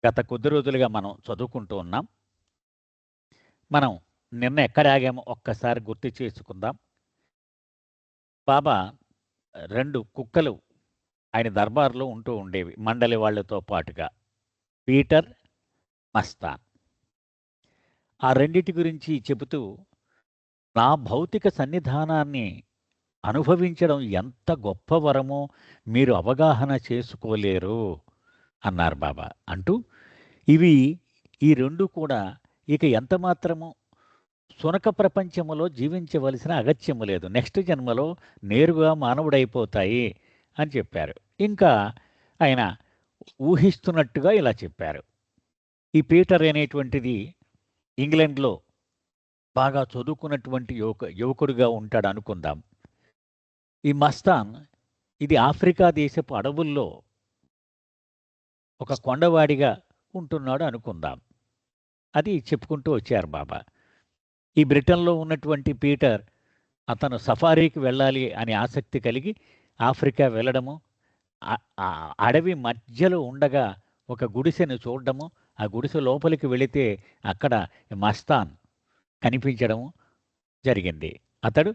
గత కొద్ది రోజులుగా మనం చదువుకుంటూ ఉన్నాం. మనం నిన్న ఎక్కడ ఆగామో ఒక్కసారి గుర్తు చేసుకుందాం. బాబా 2 కుక్కలు ఆయన దర్బార్‌లో ఉంటూ ఉండేవి. మండలి వాళ్ళతో పాటుగా. పీటర్, మస్తాన్. ఆ రెండిటి గురించి చెబుతూ, నా భౌతిక సన్నిధానాన్ని అనుభవించడం ఎంత గొప్ప వరమో మీరు అవగాహన చేసుకోలేరు అన్నారు బాబా. అంటూ ఇవి ఈ 2 కూడా ఇక ఎంత మాత్రము సునక ప్రపంచములో జీవించవలసిన అగత్యము లేదు. నెక్స్ట్ జన్మలో నేరుగా మానవుడైపోతాయి అని చెప్పారు. ఇంకా ఆయన ఊహిస్తున్నట్టుగా ఇలా చెప్పారు. ఈ పీటర్ అనేటువంటిది ఇంగ్లండ్‌లో బాగా చదువుకున్నటువంటి యువకుడిగా ఉంటాడు అనుకుందాం. ఈ మస్తాన్ ఇది ఆఫ్రికా దేశపు అడవుల్లో ఒక కొండవాడిగా ఉంటున్నాడు అనుకుందాం. అది చెప్పుకుంటూ వచ్చారు బాబా. ఈ బ్రిటన్‌లో ఉన్నటువంటి పీటర్ అతను సఫారీకి వెళ్ళాలి అని ఆసక్తి కలిగి ఆఫ్రికా వెళ్ళడము, ఆ అడవి మధ్యలో ఉండగా ఒక గుడిసెను చూడడము, ఆ గుడిసె లోపలికి వెళితే అక్కడ మస్తాన్ కనిపించడము జరిగింది. అతడు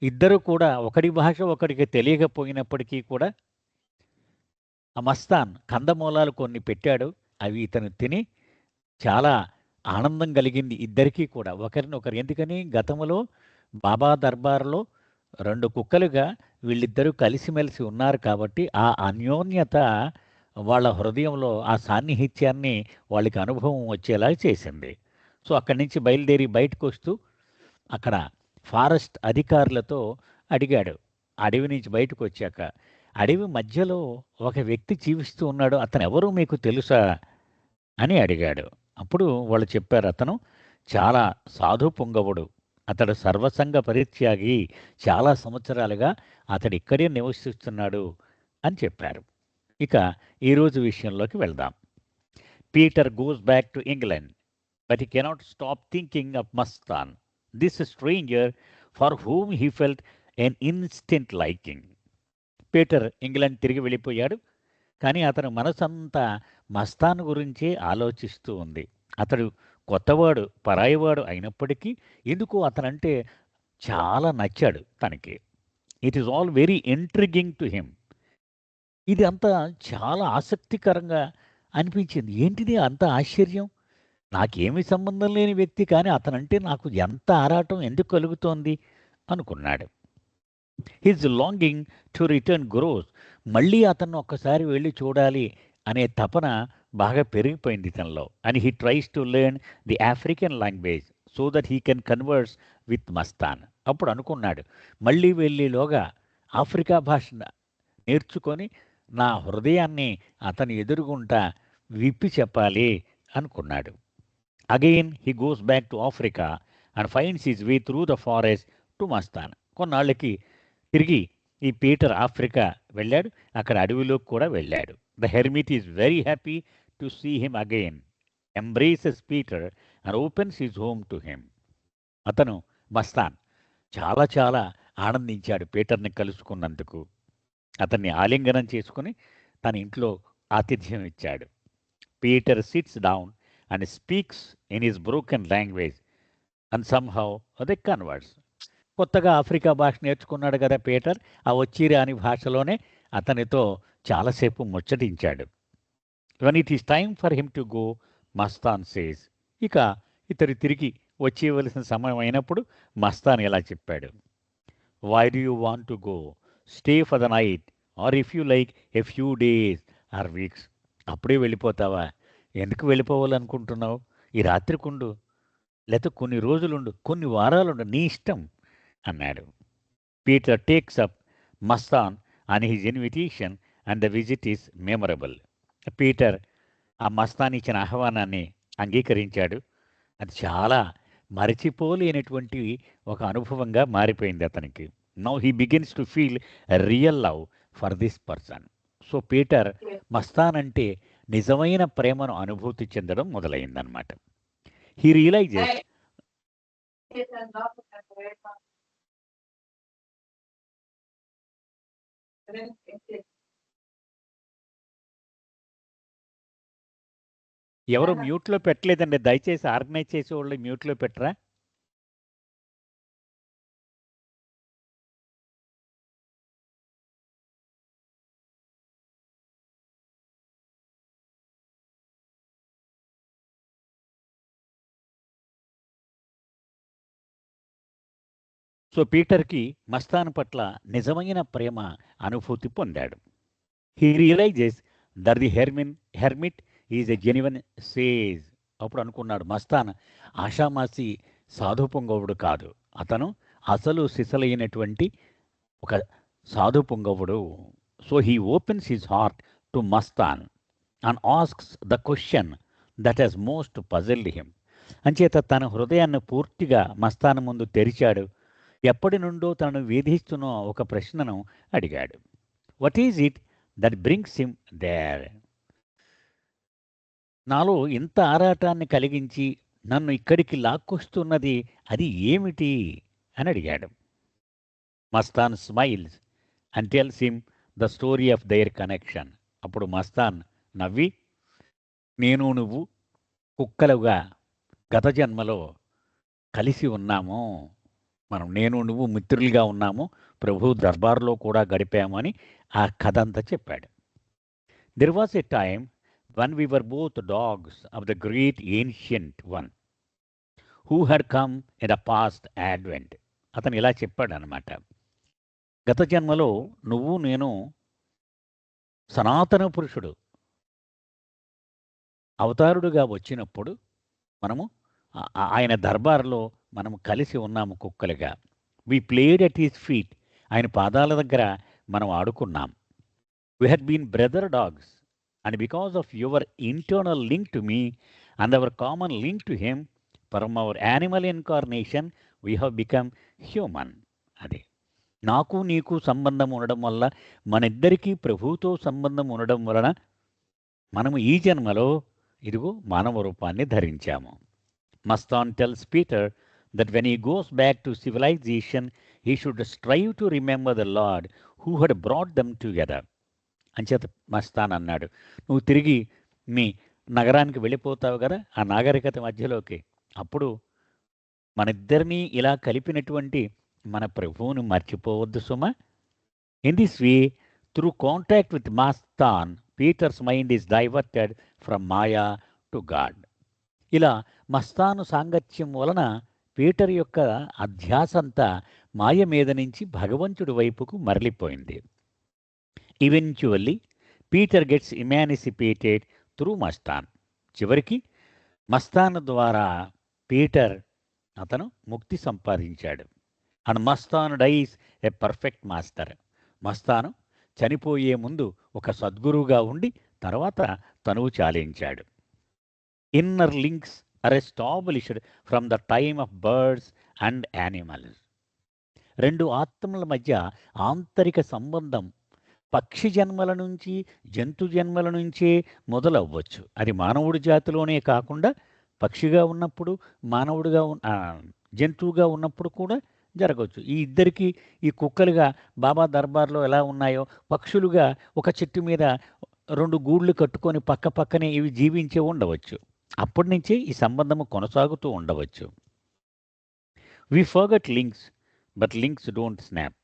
ఇద్దరు కూడా ఒకడి భాష ఒకడికి తెలియకపోయినప్పటికీ కూడా ఆ మస్తాన్ కందమూలాలు కొన్ని పెట్టాడు. అవి ఇతను తిని చాలా ఆనందం కలిగింది ఇద్దరికీ కూడా. ఒకరినొకరు ఎందుకని గతంలో బాబా దర్బార్‌లో 2 కుక్కలుగా వీళ్ళిద్దరూ కలిసిమెలిసి ఉన్నారు కాబట్టి, ఆ అన్యోన్యత వాళ్ళ హృదయంలో ఆ సాన్నిహిత్యాన్ని వాళ్ళకి అనుభవం వచ్చేలా చేసింది. సో, అక్కడి నుంచి బయలుదేరి బయటకొస్తూ అక్కడ ఫారెస్ట్ అధికారులతో అడిగాడు. అడవి నుంచి బయటకొచ్చాక, "అడవి మధ్యలో ఒక వ్యక్తి జీవిస్తూ ఉన్నాడు. అతనెవరో మీకు తెలుసా?" అని అడిగాడు. అప్పుడు వాళ్ళు చెప్పారు, "అతను చాలా సాధు పుంగవుడు. అతడు సర్వసంగ పరిత్యాగి. చాలా సంవత్సరాలుగా అతడిక్కడే నివసిస్తున్నాడు" అని చెప్పారు. ఇక ఈరోజు విషయంలోకి వెళ్దాం. Peter goes back to England. But he cannot stop thinking of Mastan, this stranger for whom he felt an instant liking. Peter England తిరిగి వెళ్ళిపోయాడు. కానీ అతని మనసంతా మస్తాన్ గురించే ఆలోచిస్తూ ఉంది. అతడు కొత్తవాడు, పరాయివాడు అయినప్పటికీ ఎందుకో అతనంటే చాలా నచ్చాడు తనకి. It is all very intriguing to him. ఇది అంతా చాలా ఆసక్తికరంగా అనిపించింది. ఏంటిది అంత ఆశ్చర్యం? నాకేమీ సంబంధం లేని వ్యక్తి కానీ అతనంటే నాకు ఎంత ఆరాటం ఎందుకు కలుగుతోంది అనుకున్నాడు. His longing to return grows. మళ్ళీ అతన్ని ఒక్కసారి వెళ్ళి చూడాలి అనే తపన బాగా పెరిగిపోయింది ఇతనిలో. And he tries to learn the African language so that he can converse with Mastan. అప్పుడు అనుకున్నాడు, మళ్ళీ వెళ్ళేలోగా ఆఫ్రికా భాష నేర్చుకొని నా హృదయాన్ని అతని ఎదురుగుంటా విప్పి చెప్పాలి అనుకున్నాడు. Again he goes back to Africa and finds his way through the forest to Mastan. కొన్నాళ్ళకి తిరిగి ఈ పీటర్ ఆఫ్రికా వెళ్ళాడు. అక్కడ అడవిలోకి కూడా వెళ్ళాడు. The hermit is very happy to see him again, embraces Peter and opens his home to him. అతను మస్తాన్ చాలా చాలా ఆనందించాడు పీటర్ని కలుసుకున్నందుకు. అతన్ని ఆలింగనం చేసుకుని తన ఇంట్లో ఆతిథ్యం ఇచ్చాడు. Peter sits down and speaks in his broken language and somehow they converse. కొత్తగా ఆఫ్రికా భాష నేర్చుకున్నాడు కదా పీటర్. ఆ వచ్చి రాని భాషలోనే అతనితో చాలాసేపు ముచ్చటించాడు. When it is time for him to go, Mastan says. ఇక ఇతడు తిరిగి వచ్చేయవలసిన సమయం అయినప్పుడు మస్తాన్ ఇలా చెప్పాడు, why do you want to go? Stay for the night or if you like a few days or weeks. అప్పుడే వెళ్ళిపోతావా? ఎందుకు వెళ్ళిపోవాలనుకుంటున్నావు? ఈ రాత్రికుండు, లేకపోతే కొన్ని రోజులుండు, కొన్ని వారాలుండు, నీ ఇష్టం అన్నాడు. పీటర్ టేక్స్ అప్ మస్తాన్ అని his invitation and the visit is memorable. Peter ఆ మస్తాన్ ఇచ్చిన ఆహ్వానాన్ని అంగీకరించాడు. అది చాలా మరచిపోలేనటువంటి ఒక అనుభవంగా మారిపోయింది అతనికి. Now he begins to feel real love for this person. So Peter Mastan అంటే నిజమైన ప్రేమను అనుభూతి చెందడం మొదలైందనమాట. హీ రియలైజెస్ ఎవరు మ్యూట్లో పెట్టలేదండి. దయచేసి ఆర్గనైజ్ చేసేవాళ్ళు మ్యూట్లో పెట్టరా? సో పీటర్కి మస్తాన్ పట్ల నిజమైన ప్రేమ అనుభూతి పొందాడు. He realizes that the hermit is a genuine sage. అప్పుడు అనుకున్నాడు, మస్తాన్ ఆషామాసి సాధు పొంగవుడు కాదు, అతను అసలు సిసలైనటువంటి ఒక సాధు పొంగవుడు. So he opens his heart to Mastan and asks the question that has most puzzled him. అంచేత తన హృదయాన్ని పూర్తిగా మస్తాన్ ముందు తెరిచాడు. ఎప్పటి నుండో తనను వేధిస్తున్న ఒక ప్రశ్నను అడిగాడు. What is it that brings him there? నాలో ఇంత ఆరాటాన్ని కలిగించి నన్ను ఇక్కడికి లాక్కొస్తున్నది అది ఏమిటి అని అడిగాడు. Mastan smiles and tells him the story of their connection. అప్పుడు మస్తాన్ నవ్వి, నేను నువ్వు కుక్కలుగా గత జన్మలో కలిసి ఉన్నాము, నేను నువ్వు మిత్రులుగా ఉన్నాము, ప్రభు దర్బార్లో కూడా గడిపాము అని ఆ కథ అంతా చెప్పాడు. There was a time when we were both dogs of the great ancient one who had come in the past advent. అతను ఇలా చెప్పాడనమాట. గత జన్మలో నువ్వు నేను సనాతన పురుషుడు అవతారుడుగా వచ్చినప్పుడు మనము ఆయన దర్బార్లో మనము కలిసి ఉన్నాము కుక్కలుగా. We played at his feet. ఆయన పాదాల దగ్గర మనం ఆడుకున్నాం. We had been brother dogs and because of your internal link to me and our common link to him, from our animal incarnation we have become human. అదే నాకు నీకు సంబంధం ఉండడం వల్ల, మన ఇద్దరికీ ప్రభువుతో సంబంధం ఉండడం వలన మనము ఈ జన్మలో ఇదిగో మానవ రూపాన్ని ధరించాము. Mastan tells Peter that when he goes back to civilization he should strive to remember the Lord who had brought them together. అంచేత మస్తాన్ అన్నాడు, నువ్వు తిరిగి మీ నగరానికి వెళ్ళిపోతావు కదా, ఆ నాగరికత మధ్యలోకి, అప్పుడు మనిద్దరినీ ఇలా కలిపినటువంటి మన ప్రభువును మర్చిపోవద్దు సుమా. In this way through contact with Mastan Peter's mind is diverted from maya to God. ఇలా మస్తాను సాంగత్యం వలన పీటర్ యొక్క అధ్యాసంతా మాయ మీద నుంచి భగవంతుడి వైపుకు మరలిపోయింది. Eventually Peter gets emancipated through Mastan. చివరికి మస్తాన్ ద్వారా పీటర్ అతను ముక్తి సంపాదించాడు. And Mastan dies a perfect master. Mastan చనిపోయే ముందు ఒక సద్గురువుగా ఉండి తర్వాత తనువు చాలించాడు. Inner links are established from the time of birds and animals. రెండు ఆత్మల మధ్య ఆంతరిక సంబంధం పక్షి జన్మల నుంచి జంతు జన్మల నుంచే మొదలవ్వచ్చు. అది మానవుడి జాతిలోనే కాకుండా పక్షిగా ఉన్నప్పుడు, మానవుడిగా జంతువుగా ఉన్నప్పుడు కూడా జరగవచ్చు. ఈ ఇద్దరికి ఈ కుక్కలుగా బాబా దర్బార్లో ఎలా ఉన్నాయో పక్షులుగా ఒక చెట్టు మీద రెండు గూళ్ళు కట్టుకొని పక్క పక్కనే ఇవి జీవించే ఉండవచ్చు. అప్పటి నుంచే ఈ సంబంధము కొనసాగుతూ ఉండవచ్చు. We forget links but links don't snap.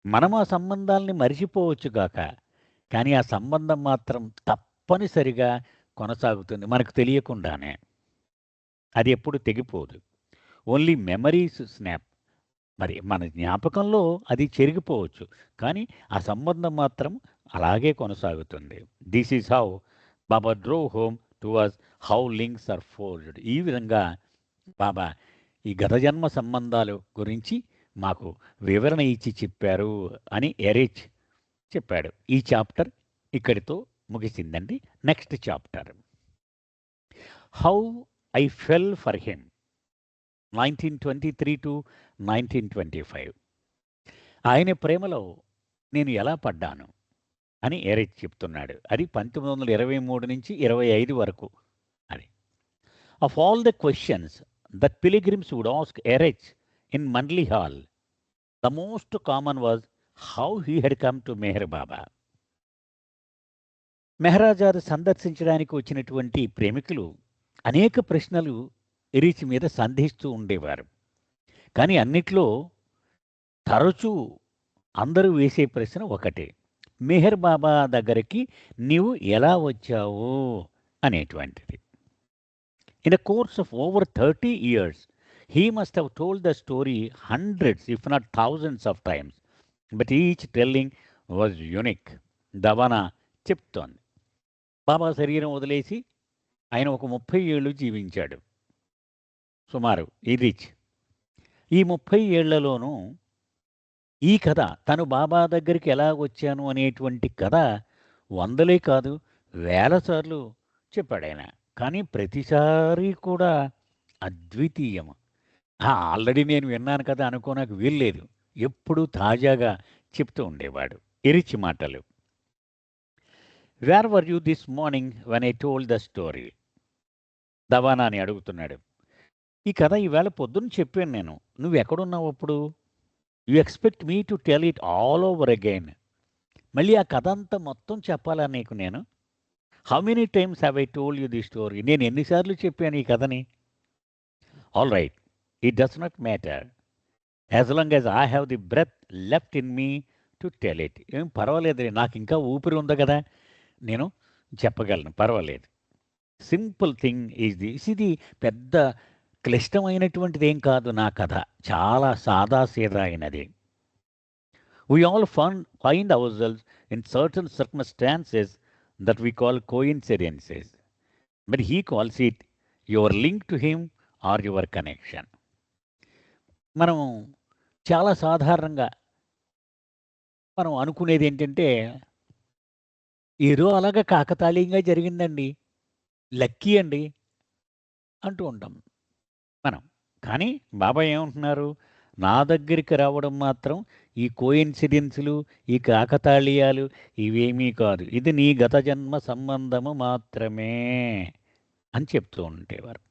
మనం ఆ సంబంధాలని మరిచిపోవచ్చు గాక, కానీ ఆ సంబంధం మాత్రం తప్పనిసరిగా కొనసాగుతుంది మనకు తెలియకుండానే. అది ఎప్పుడు తెగిపోదు. Only memories snap. మరి మన జ్ఞాపకంలో అది చెరిగిపోవచ్చు, కానీ ఆ సంబంధం మాత్రం అలాగే కొనసాగుతుంది. This is how Baba drove home to us how links are forged. ఈ విధంగా బాబా ఈ గత జన్మ సంబంధాలు గురించి మాకు వివరణ ఇచ్చి చెప్పారు అని ఎరిచ్ చెప్పాడు. ఈ చాప్టర్ ఇక్కడితో ముగిసిందండి. Next chapter how I fell for him 1923 to 1925. ఆయన ప్రేమలో నేను ఎలా పడ్డాను అని ఎరిచ్ చెప్తున్నాడు. అది 1923 నుంచి 25 వరకు. అది of all the questions that pilgrims would ask Eruch in Mandli Hall, the most common was how he had come to Meher Baba. మెహరాజాను సందర్శించడానికి వచ్చినటువంటి ప్రేమికులు అనేక ప్రశ్నలు ఇరీచి మీద సంధిస్తూ ఉండేవారు. కానీ అన్నిట్లో తరచూ అందరూ వేసే ప్రశ్న ఒకటే. మెహర్ బాబా దగ్గరికి నీవు ఎలా వచ్చావు అనేటువంటిది. In the course of over 30 years, he must have told the story hundreds, if not thousands of times. But each telling was unique. దవానా చెప్తోంది. బాబా శరీరం వదిలేసి ఆయన ఒక 30 ఏళ్ళు జీవించాడు సుమారు ఇరీచ్. ఈ 30 ఏళ్లలోనూ ఈ కథ, తను బాబా దగ్గరికి ఎలా వచ్చాను అనేటువంటి కథ వందలే కాదు వేల సార్లు చెప్పాడాయన. కానీ ప్రతిసారి కూడా అద్వితీయం. ఆల్రెడీ నేను విన్నాను కదా అనుకోనకు వీల్లేదు. ఎప్పుడూ తాజాగా చెప్తూ ఉండేవాడు. ఇరిచి మాటలు. Where were you this morning when I told the story? దవానా అని అడుగుతున్నాడు. ఈ కథ ఈవేళ పొద్దున్న చెప్పాను నేను. నువ్వు ఎక్కడున్నావు అప్పుడు? You expect me to tell it all over again. మళ్ళీ ఆ కథ అంతా మొత్తం చెప్పాలా నీకు నేను? How many times have I told you the story? నేను ఎన్నిసార్లు చెప్పాను ఈ కథని? All right, it does not matter as long as I have the breath left in me to tell it. ఏం పర్వాలేదు, నాకు ఇంకా ఊపిరి ఉంది కదా, నేను చెప్పగలను, పర్వాలేదు. Simple thing is this. ఇది పెద్ద క్లిష్టమైనటువంటిది ఏం కాదు నా కథ, చాలా సాదాసీదా అయినది. We all find ourselves in certain circumstances that we call coincidences. But he calls it your link to him or your connection. మనం చాలా సాధారణంగా మనం అనుకునేది ఏంటంటే, ఏదో అలాగా కాకతాళీయంగా జరిగిందండి, లక్కీ అండి అంటూ ఉంటాం మనం. కానీ బాబా ఏమంటున్నారు? నా దగ్గరికి రావడం మాత్రం ఈ కోయిన్సిడెన్సులు, ఈ కాకతాళీయాలు ఇవేమీ కాదు, ఇది నీ గత జన్మ సంబంధము మాత్రమే అని చెప్తూ ఉండేవారు.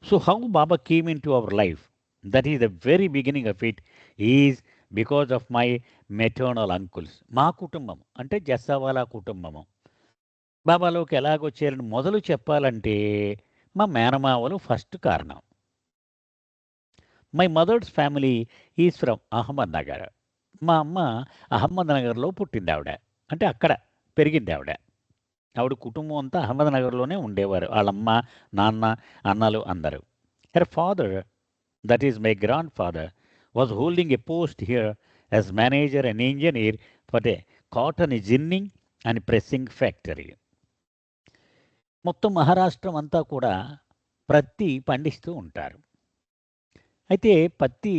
So how Baba came in to our life, that is the very beginning of it is because of my maternal uncles. మా కుటుంబం అంటే జస్సావాలా కుటుంబము బాబాలోకి ఎలాగొచ్చారని మొదలు చెప్పాలంటే మా మేనమావలు ఫస్ట్ కారణం. My mother's family is from Ahmednagar. మా అమ్మ అహ్మద్ నగర్లో పుట్టింది ఆవిడ, అంటే అక్కడ పెరిగింది ఆవిడ. ఆవిడ కుటుంబం అంతా అహ్మద్ నగర్లోనే ఉండేవారు, వాళ్ళమ్మ, నాన్న, అన్నలు అందరూ. Her father, that is my grandfather, was holding a post here as manager and engineer for a cotton ginning and pressing factory. మొత్తం మహారాష్ట్రం అంతా కూడా ప్రత్తి పండిస్తూ ఉంటారు. అయితే పత్తి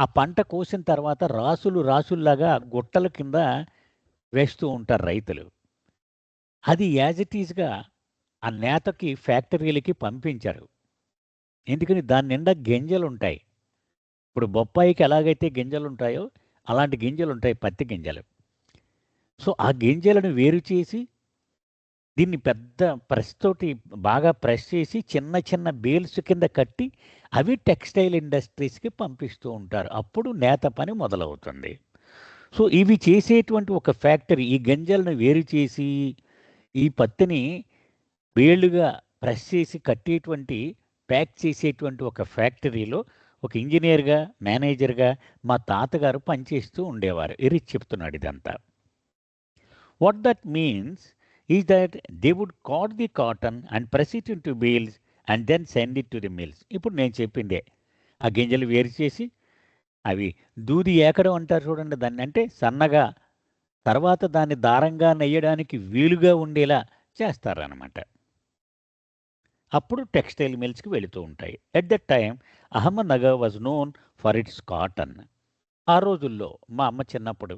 ఆ పంట కోసిన తర్వాత రాసులు రాసుల్లాగా గుట్టల కింద వేస్తూ ఉంటారు రైతులు. అది యాజ్ ఇట్ ఈజ్గా ఆ నేతకి ఫ్యాక్టరీలకి పంపించారు. ఎందుకని దాని నిండా గింజలు ఉంటాయి. ఇప్పుడు బొప్పాయికి ఎలాగైతే గింజలు ఉంటాయో అలాంటి గింజలు ఉంటాయి, పత్తి గింజలు. సో ఆ గింజలను వేరు చేసి దీన్ని పెద్ద ప్రెస్ తోటి బాగా ప్రెస్ చేసి చిన్న చిన్న బేల్స్ కింద కట్టి అవి టెక్స్టైల్ ఇండస్ట్రీస్కి పంపిస్తూ ఉంటారు. అప్పుడు నేత పని మొదలవుతుంది. సో ఇవి చేసేటువంటి ఒక ఫ్యాక్టరీ, ఈ గింజలను వేరు చేసి ఈ పత్తిని బేళ్లుగా ప్రెస్ చేసి కట్టేటువంటి, ప్యాక్ చేసేటువంటి ఒక ఫ్యాక్టరీలో ఒక ఇంజనీర్గా, మేనేజర్గా మా తాతగారు పనిచేస్తూ ఉండేవారు. ఇరిచి చెప్తున్నాడు ఇదంతా. What that means is that they would cut the cotton and press it into bales and then send it to the mills. ఇప్పుడు నేను చెప్పిందే, ఆ గింజలు వేరు చేసి అవి దూది ఏకడం అంటారు చూడండి దాన్ని, అంటే సన్నగా, తర్వాత దాన్ని దారంగా నెయ్యడానికి వీలుగా ఉండేలా చేస్తారన్నమాట. అప్పుడు టెక్స్టైల్ మిల్స్కి వెళుతూ ఉంటాయి. At that time Ahmednagar was known for its cotton. ఆ రోజుల్లో మా అమ్మ చిన్నప్పుడు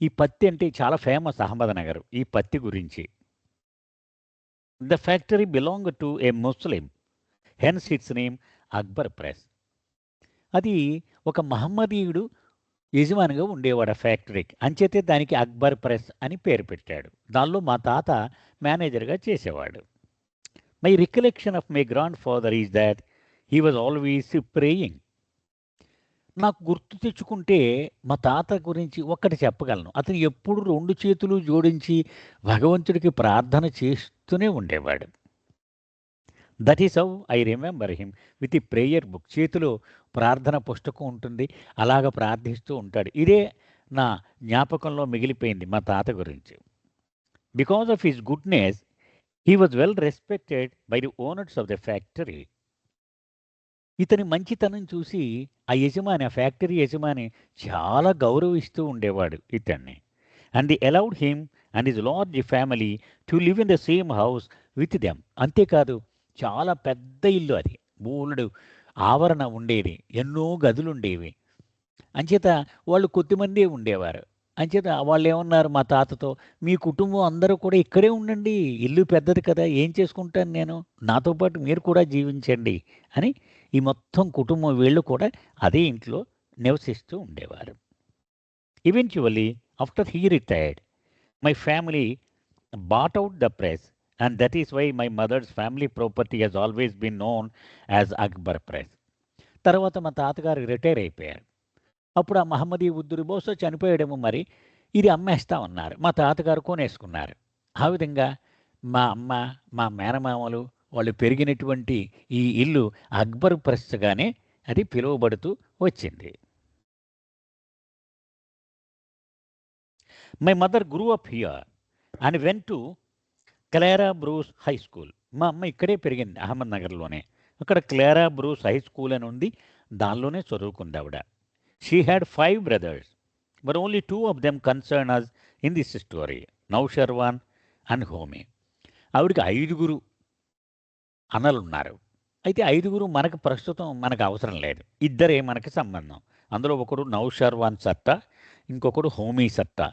ఈ పత్తి అంటే చాలా ఫేమస్ అహ్మద్ నగర్ ఈ పత్తి గురించి. The factory belong to A Muslim, hence its name Akbar press. అది ఒక మహమ్మదీయుడు యజమానిగా ఉండేవాడు ఆ ఫ్యాక్టరీకి, అంచేతే దానికి అక్బర్ ప్రెస్ అని పేరు పెట్టాడు. దానిలో మా తాత మేనేజర్గా చేసేవాడు. My recollection of my grand father is that he was always praying. నాకు గుర్తు తెచ్చుకుంటే మా తాత గురించి ఒక్కటి చెప్పగలను. అతను ఎప్పుడు 2 చేతులు జోడించి భగవంతుడికి ప్రార్థన చేస్తూనే ఉండేవాడు. That is how I remember him with ఈ ప్రేయర్ బుక్. చేతిలో ప్రార్థన పుస్తకం ఉంటుంది. అలాగ ప్రార్థిస్తూ ఉంటాడు. ఇదే నా జ్ఞాపకంలో మిగిలిపోయింది మా తాత గురించి. Because of his goodness he was well respected by the owners of the factory. ఇతని మంచితనం చూసి ఆ యజమాని, ఆ ఫ్యాక్టరీ యజమాని చాలా గౌరవిస్తూ ఉండేవాడు ఇతన్ని. And the allowed him and his large family to live in the same house with them. అంతేకాదు చాలా పెద్ద ఇల్లు అది. బోలెడు ఆవరణ ఉండేది. ఎన్నో గదులుండేవి. అంచేత వాళ్ళు కొద్దిమందే ఉండేవారు. అంచేత వాళ్ళేమన్నారు మా తాతతో, "మీ కుటుంబం అందరూ కూడా ఇక్కడే ఉండండి. ఇల్లు పెద్దది కదా! ఏం చేసుకుంటాను నేను? నాతో పాటు మీరు కూడా జీవించండి" అని ఈ మొత్తం కుటుంబం వీళ్ళు కూడా అదే ఇంట్లో నివసిస్తూ ఉండేవారు. Eventually after he retired, my family bought out the press and that is why my mother's family property has always been known as Akbar press. తర్వాత మా తాతగారు రిటైర్ అయిపోయారు. అప్పుడు ఆ మహమ్మదీ ఉద్దురు బహుశా చనిపోయాడేమో మరి. ఇది అమ్మేస్తా ఉన్నారు. మా తాతగారు కొనేసుకున్నారు. ఆ విధంగా మా అమ్మ, మా మేనమామలు వాళ్ళు పెరిగినటువంటి ఈ ఇల్లు అక్బర్ ప్రెస్‌గానే అది పిలువబడుతూ వచ్చింది. My mother grew up here and went to Clara Bruce high school. మా అమ్మ ఇక్కడే పెరిగింది అహ్మద్‌నగర్‌లోనే. అక్కడ క్లారా బ్రూస్ హై స్కూల్ అని ఉంది. దానిలోనే చదువుకుందావిడ. She had 5 brothers, but only 2 of them concern us in this story, Nausharwan and Homi. ఆవిడకి 5గురు అన్నలున్నారు. అయితే 5గురు మనకు ప్రస్తుతం మనకు అవసరం లేదు. ఇద్దరే మనకి సంబంధం. అందులో ఒకడు నౌషర్వాన్ సత్తా, ఇంకొకడు హోమీ సత్తా.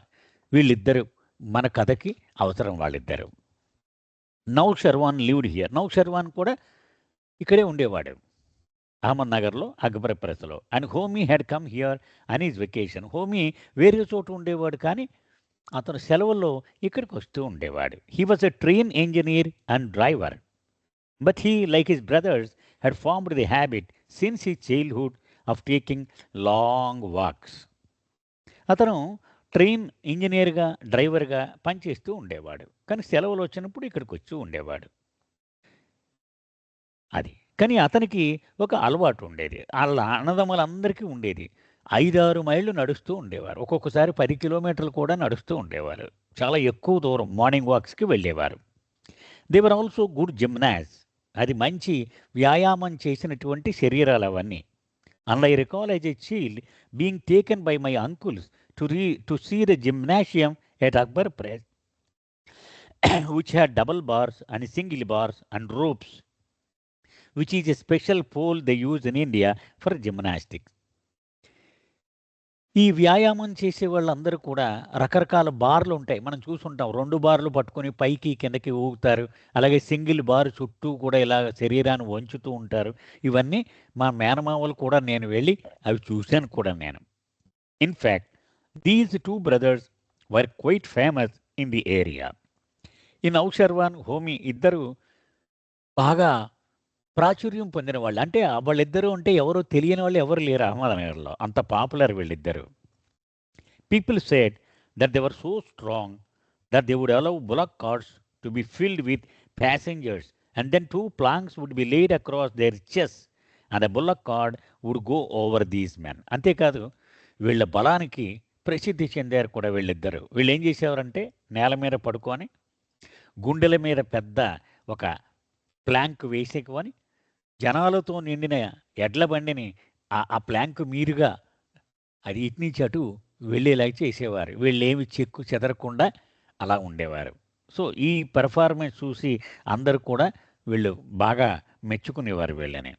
వీళ్ళిద్దరు మన కథకి అవసరం వాళ్ళిద్దరు. నౌషర్వాన్ లివ్డ్ హియర్. నౌషర్వాన్ కూడా ఇక్కడే ఉండేవాడు. అహ్మద్‌నగర్‌లో అక్బర్ ప్రెస్‌లో. And Homi had come here on his vacation. Homi వేరే చోట ఉండేవాడు కానీ అతను సెలవుల్లో ఇక్కడికి వస్తూ ఉండేవాడు. He was a train engineer and driver. But he like his brothers had formed the habit since his childhood of taking long walks. అతను ట్రైన్ ఇంజినీర్‌గా, డ్రైవర్‌గా పనిచేస్తూ ఉండేవాడు. కానీ సెలవులు వచ్చినప్పుడు ఇక్కడికి వచ్చి ఉండేవాడు. అది. కానీ అతనికి ఒక అలవాటు ఉండేది. ఆళ్ళ అన్నదమ్ములందరికీ ఉండేది. 5, 6 మైళ్ళు నడుస్తూ ఉండేవారు. ఒక్కొక్కసారి 10 కిలోమీటర్లు కూడా నడుస్తూ ఉండేవారు. చాలా ఎక్కువ దూరం మార్నింగ్ వాక్స్‌కి వెళ్ళేవారు. They were also good gymnast. అది మంచి వ్యాయామం చేసినటువంటి శరీరాలవన్నీ. And I recall as a child being taken by my uncles to see the gymnasium at Akbar press which had double bars and single bars and ropes, which is a special pole they use in India for gymnastics. ఈ వ్యాయామం చేసే వాళ్ళందరూ కూడా రకరకాల బార్లు ఉంటాయి. మనం చూసుంటాం. 2 బార్లు పట్టుకొని పైకి కిందకి ఊగుతారు. అలాగే సింగిల్ బార్ చుట్టూ కూడా ఇలా శరీరాన్ని వంచుతూ ఉంటారు. ఇవన్నీ మా మేనమామలు కూడా నేను వెళ్ళి అవి చూశాను కూడా నేను. In fact these 2 brothers were quiet famous in the area. ఈ నౌషర్వాన్, హోమీ ఇద్దరు బాగా ప్రాచుర్యం పొందిన వాళ్ళు. అంటే వాళ్ళిద్దరూ అంటే ఎవరో తెలియని వాళ్ళు ఎవరు లేరు అహ్మద్‌నగర్‌లో. అంత పాపులర్ వీళ్ళిద్దరు. People said that they were so strong that they would allow bullock carts to be filled with passengers and then 2 planks would be laid across their chest and a bullock cart would go over these men. అంతేకాదు వీళ్ళ బలానికి ప్రసిద్ధి చెందారు కూడా వీళ్ళిద్దరు. వీళ్ళేం చేసేవారంటే నేల మీద పడుకొని గుండెల మీద పెద్ద ఒక ప్లాంక్ వేసేసుకొని జనాలతో నిండిన ఎడ్ల బండిని ఆ ప్లాంక్ మీదుగా అది ఇటు నుంచి అటు వెళ్ళేలాగా చేసేవారు. వీళ్ళేమి చెక్కు చెదరకుండా అలా ఉండేవారు. సో ఈ పెర్ఫార్మెన్స్ చూసి అందరూ కూడా వీళ్ళు బాగా మెచ్చుకునేవారు వీళ్ళని.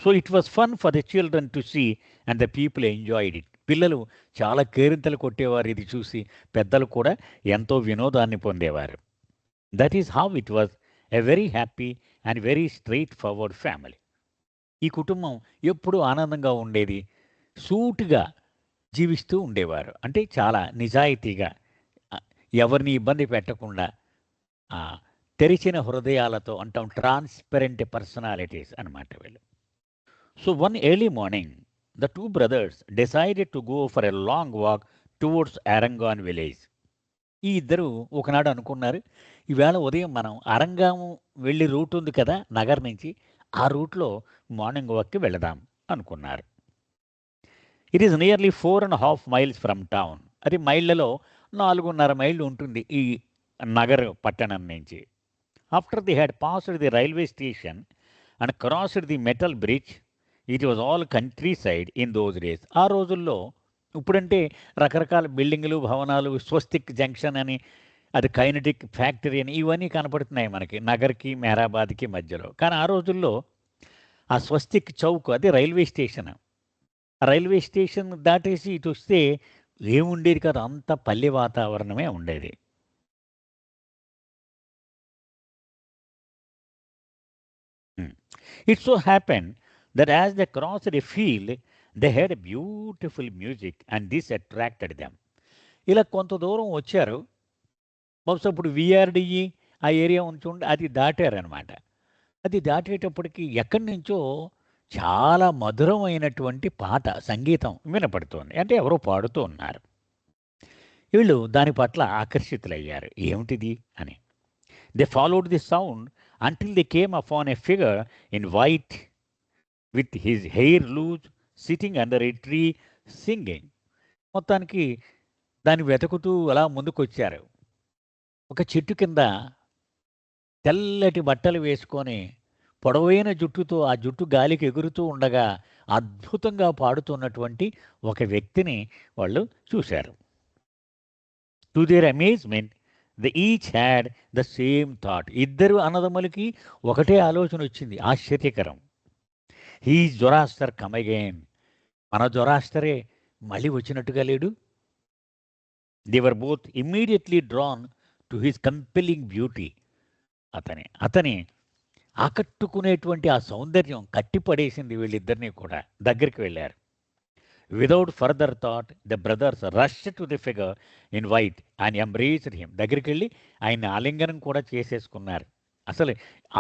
So it was fun for the children to see and the people enjoyed it. పిల్లలు చాలా కేరింతలు కొట్టేవారు ఇది చూసి. పెద్దలు కూడా ఎంతో వినోదాన్ని పొందేవారు. That is how it was a very happy and very straightforward family. ఈ కుటుంబం ఎప్పుడూ ఆనందంగా ఉండేది. సూటిగా జీవిస్తూ ఉండేవారు. అంటే చాలా నిజాయితీగా ఎవరిని ఇబ్బంది పెట్టకుండా తెరిచిన హృదయాలతో అంటాం. ట్రాన్స్పరెంట్ పర్సనాలిటీస్ అనమాట వీళ్ళు. So one early morning the two brothers decided to go for a long walk towards Arangaon village. ఈ ఇద్దరు ఒకనాడు అనుకున్నారు, ఈవేళ ఉదయం మనం అరంగాము వెళ్ళి రూట్ ఉంది కదా నగర్ నుంచి, ఆ రూట్లో మార్నింగ్ వాక్కి వెళదాం అనుకున్నారు. It is nearly 4.5 miles from town. అది మైళ్ళలో 4.5 మైళ్ళు ఉంటుంది ఈ నగర్ పట్టణం నుంచి. After the had passed the railway station and crossed the metal bridge, it was all country side in those days. ఆ రోజుల్లో ఇప్పుడంటే రకరకాల బిల్డింగులు, భవనాలు, స్వస్తిక్ జంక్షన్ అని, అది కైనటిక్ ఫ్యాక్టరీ అని ఇవన్నీ కనపడుతున్నాయి మనకి నగర్కి మెహరాబాద్కి మధ్యలో. కానీ ఆ రోజుల్లో ఆ స్వస్తిక్ చౌక్ అది రైల్వే స్టేషన్. ఆ రైల్వే స్టేషన్ దాటేసి ఇటు వస్తే ఏముండేది కాదు, అంత పల్లె వాతావరణమే ఉండేది. It so happen that as the cross the field they head beautiful music and this attracted them. ఇలా కొంత దూరం వచ్చారు, బహుశా ఇప్పుడు విఆర్డిఈ ఆ ఏరియా ఉంచుండి అది దాటారనమాట. అది దాటేటప్పటికి ఎక్కడి నుంచో చాలా మధురమైనటువంటి పాట, సంగీతం వినపడుతోంది. అంటే ఎవరో పాడుతూ ఉన్నారు. వీళ్ళు దాని పట్ల ఆకర్షితులయ్యారు, ఏమిటిది అని. They followed the sound until they came upon a figure in white with his hair loose sitting under a tree singing. మొత్తానికి దాన్ని వెతుకుతూ అలా ముందుకొచ్చారు. ఒక చెట్టు కింద తెల్లటి బట్టలు వేసుకొని పొడవైన జుట్టుతో ఆ జుట్టు గాలికి ఎగురుతూ ఉండగా అద్భుతంగా పాడుతున్నటువంటి ఒక వ్యక్తిని వాళ్ళు చూశారు. To their amazement the each had the same thought. ఇద్దరు అన్నదమ్ములకి ఒకటే ఆలోచన వచ్చింది, ఆశ్చర్యకరం. He Zoroaster come again. మన జొరాస్టరే మళ్ళీ వచ్చినట్టుగా లేడు. They were both immediately drawn to his compelling beauty. అతని ఆకట్టుకునేటువంటి ఆ సౌందర్యం కట్టిపడేసింది వీళ్ళిద్దరినీ కూడా. దగ్గరికి వెళ్ళారు. Without further thought the brothers rush to the figure in white and embraced him. దగ్గరికి వెళ్ళి ఆయన ఆలింగనం కూడా చేసేసుకున్నారు. అసలు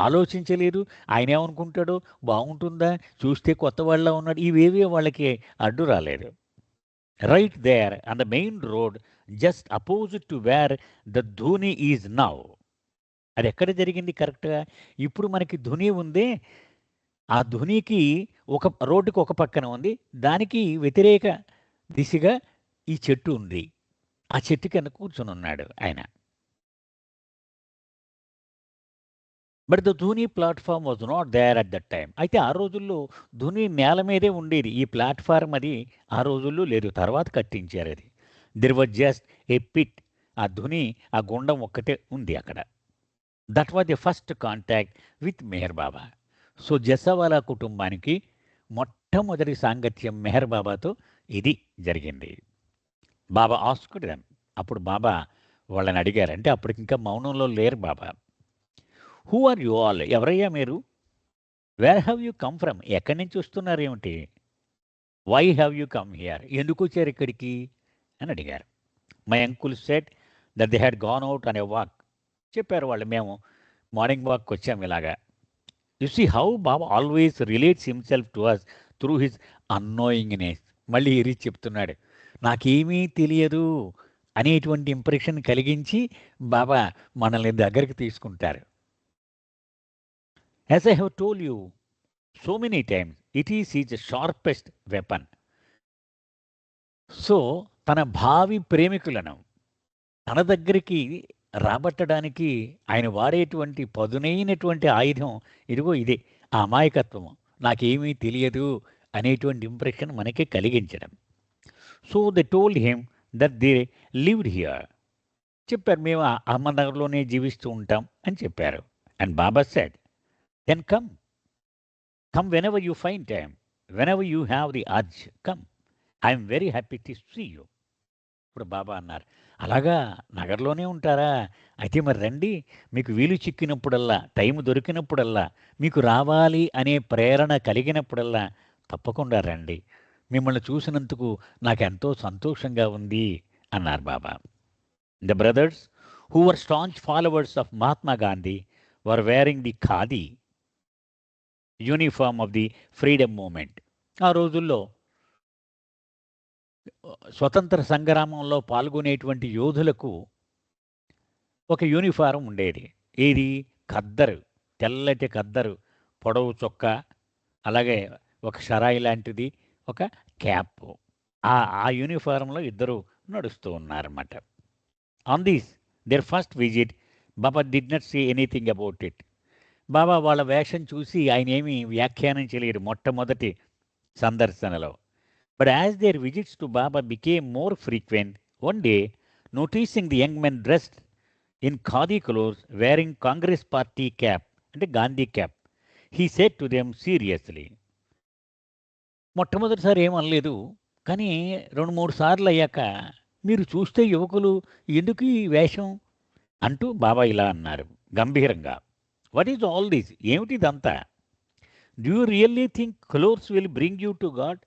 ఆలోచించలేదు, ఆయన ఏమనుకుంటాడో, బాగుంటుందా, చూస్తే కొత్త వాళ్ళ ఉన్నాడు, ఇవేవీ వాళ్ళకి అడ్డు రాలేదు. Right there on the main road just opposite to where the dhuni is now. అది ఎక్కడ జరిగింది కరెక్ట్గా? ఇప్పుడు మనకి ధుని ఉంది, ఆ ధునికి ఒక రోడ్డుకి ఒక పక్కన ఉంది, దానికి వ్యతిరేక దిశగా ఈ చెట్టు ఉంది. ఆ చెట్టు కింద కూర్చొని ఉన్నాడు ఆయన. But the dhuni platform was not there at that time. అయితే ఆ రోజుల్లో ధోని నేల మీదే ఉండేది, ఈ ప్లాట్ఫామ్ అది ఆ రోజుల్లో లేదు, తర్వాత కట్టించారు అది. There was just a pit. ఆ ధోని, ఆ గుండం ఒక్కటే ఉంది అక్కడ. That was the first contact with Meher Baba. So Jessawala కుటుంబానికి మొట్టమొదటి సాంగత్యం మెహర్ బాబాతో ఇది జరిగింది. Baba asked them. అప్పుడు బాబా వాళ్ళని అడిగారు, అంటే అప్పటికి ఇంకా మౌనంలో లేరు Baba. Who are you all? ఎవరయ్యా మీరు? Where have you come from? ఎక్కడి నుంచి వస్తున్నారు ఏమిటి? Why have you come here? ఎందుకు వచ్చారు ఇక్కడికి అని అడిగారు. My uncle said that they had gone out on a walk. చెప్పారు వాళ్ళు, మేము మార్నింగ్ వాక్కి వచ్చాము ఇలాగా. You see how Baba always relates himself to us through his annoyingness. మళ్ళీ ఇరి చెప్తున్నాడు, నాకేమీ తెలియదు అనేటువంటి ఇంప్రెషన్ కలిగించి బాబా మనల్ని దగ్గరికి తీసుకుంటారు. As I have told you so many times, it is is sharpest weapon. So తన భావి ప్రేమికులను తన దగ్గరికి రాబట్టడానికి ఆయన వాడేటువంటి పదునైనటువంటి ఆయుధం ఇదిగో ఇదే, ఆ అమాయకత్వము, నాకేమీ తెలియదు అనేటువంటి ఇంప్రెషన్ మనకి కలిగించడం. So they told him that they lived here. చెప్పారు, మేము అహ్మద్నగర్లోనే జీవిస్తూ ఉంటాం అని చెప్పారు. And Baba said, then come whenever you find time, whenever you have the urge, come. I'm very happy to see you. ఇప్పుడు బాబా అన్నారు, అలాగా నగర్లోనే ఉంటారా? అయితే మరి రండి, మీకు వీలు చిక్కినప్పుడల్లా, టైం దొరికినప్పుడల్లా, మీకు రావాలి అనే ప్రేరణ కలిగినప్పుడల్లా తప్పకుండా రండి. మిమ్మల్ని చూసినందుకు నాకెంతో సంతోషంగా ఉంది అన్నారు Baba. The brothers who were staunch followers of Mahatma Gandhi were wearing the khadi uniform of the freedom movement. ఆ రోజుల్లో స్వతంత్ర సంగ్రామంలో పాల్గొనేటువంటి యోధులకు ఒక యూనిఫారం ఉండేది. ఏది? ఖద్దరు, తెల్లటి ఖద్దరు, పొడవు చొక్కా, అలాగే ఒక షరాయి లాంటిది, ఒక క్యాప్. ఆ యూనిఫారంలో ఇద్దరు నడుస్తూ ఉన్నారన్నమాట. On this their first visit Baba did not say anything about it. Baba వాళ్ళ వేషం చూసి ఆయన ఏమీ వ్యాఖ్యానం చేయలేరు మొట్టమొదటి సందర్శనలో. But as their visits to Baba became more frequent, one day noticing the young men dressed in khadi clothes wearing Congress party cap, అంటే Gandhi cap, he said to them seriously. మొట్టమొదటిసారి ఏమనలేదు, కానీ 2-3 సార్లు అయ్యాక, మీరు చూస్తే యువకులు ఎందుకు ఈ వేషం అంటూ బాబా ఇలా అన్నారు గంభీరంగా. What is all this? ఏమిటి ఇదంతా? Do you really think clothes will bring you to God?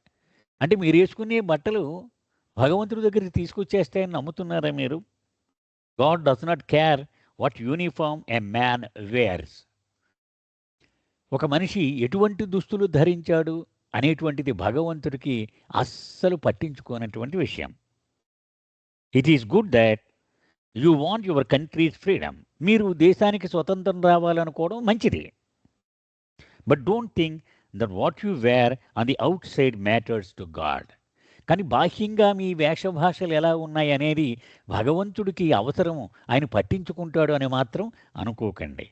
అంటే మీరు వేసుకునే బట్టలు భగవంతుడి దగ్గరికి తీసుకొచ్చేస్తాయని నమ్ముతున్నారా మీరు? God does not care what uniform a man wears. ఒక మనిషి ఎటువంటి దుస్తులు ధరించాడు అనేటువంటిది భగవంతుడికి అస్సలు పట్టించుకోనటువంటి విషయం. It is good that you want your country's freedom. మీరు దేశానికి స్వతంత్రం రావాలనుకోవడం మంచిది. But don't think that what you wear on the outside matters to God. కానీ బాహ్యంగా మీ వేషభాషలు ఎలా ఉన్నాయి అనేది భగవంతుడికి అవసరము, ఆయన పట్టించుకుంటాడు అని మాత్రం అనుకోకండి.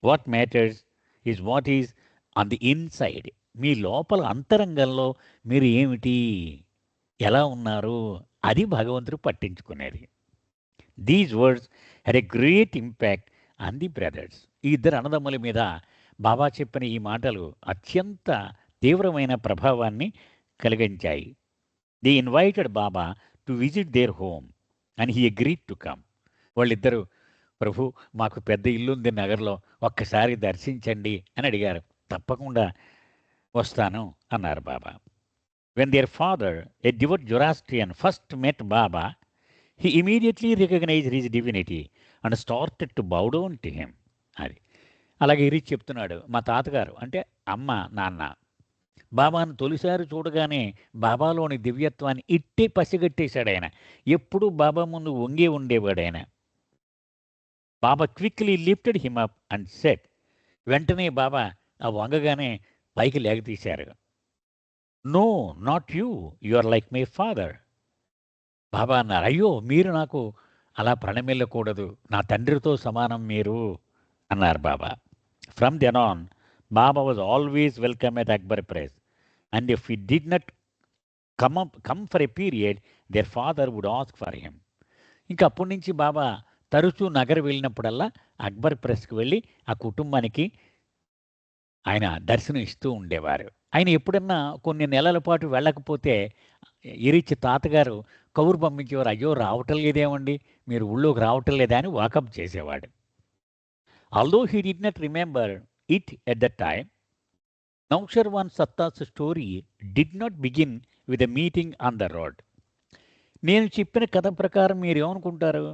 What matters is what is on the inside. మీ లోపల అంతరంగంలో మీరు ఏమిటి, ఎలా ఉన్నారు, అది భగవంతుడు పట్టించుకునేది. These words had a great impact on the brothers. ఈ ఇద్దరు అన్నదమ్ముల మీద బాబా చెప్పిన ఈ మాటలు అత్యంత తీవ్రమైన ప్రభావాన్ని కలిగించాయి. They invited Baba to visit their home and he agreed to come. వాళ్ళిద్దరూ, ప్రభు మాకు పెద్ద ఇల్లుంది నగర్లో, ఒక్కసారి దర్శించండి అని అడిగారు. తప్పకుండా వస్తాను అన్నారు Baba. When their father, a devout Zoroastrian, first met Baba, he immediately recognized his divinity and started to bow down to him. అది అలాగే ఇరి చెప్తున్నాడు. మా తాతగారు అంటే అమ్మ నాన్న బాబాను తొలిసారి చూడగానే బాబాలోని దివ్యత్వాన్ని ఇట్టే పసిగట్టేశాడు ఆయన. ఎప్పుడూ బాబా ముందు వంగే ఉండేవాడు ఆయన. Baba quickly lifted him up and said. వెంటనే బాబా ఆ వంగగానే పైకి లేగతీశారు. No, not you, you are like my father. Baba అన్నారు, అయ్యో మీరు నాకు అలా ప్రణమిల్లకూడదు, నా తండ్రితో సమానం మీరు అన్నారు Baba. From then on Baba was always welcome at Akbar Press, and if he did not come for a period their father would ask for him. ఇంకా అప్పటి నుంచి బాబా తరచూ నగర్ వెళ్ళినప్పుడల్లా అక్బర్ ప్రెస్కి వెళ్ళి ఆ కుటుంబానికి ఆయన దర్శనం ఇస్తూ ఉండేవారు. ఆయన ఎప్పుడన్నా కొన్ని నెలల పాటు వెళ్ళకపోతే ఇరిచి తాతగారు కబురు పంపించేవారు, అయ్యో రావటం లేదేమండి, మీరు ఊళ్ళోకి రావటం లేదా అని వాకప్ చేసేవాడు. Although he did not remember it at that time, Nausherwan Satha's story did not begin with a meeting on the road. నేను చెప్పిన కథ ప్రకారం మీరు ఏమనుకుంటారు?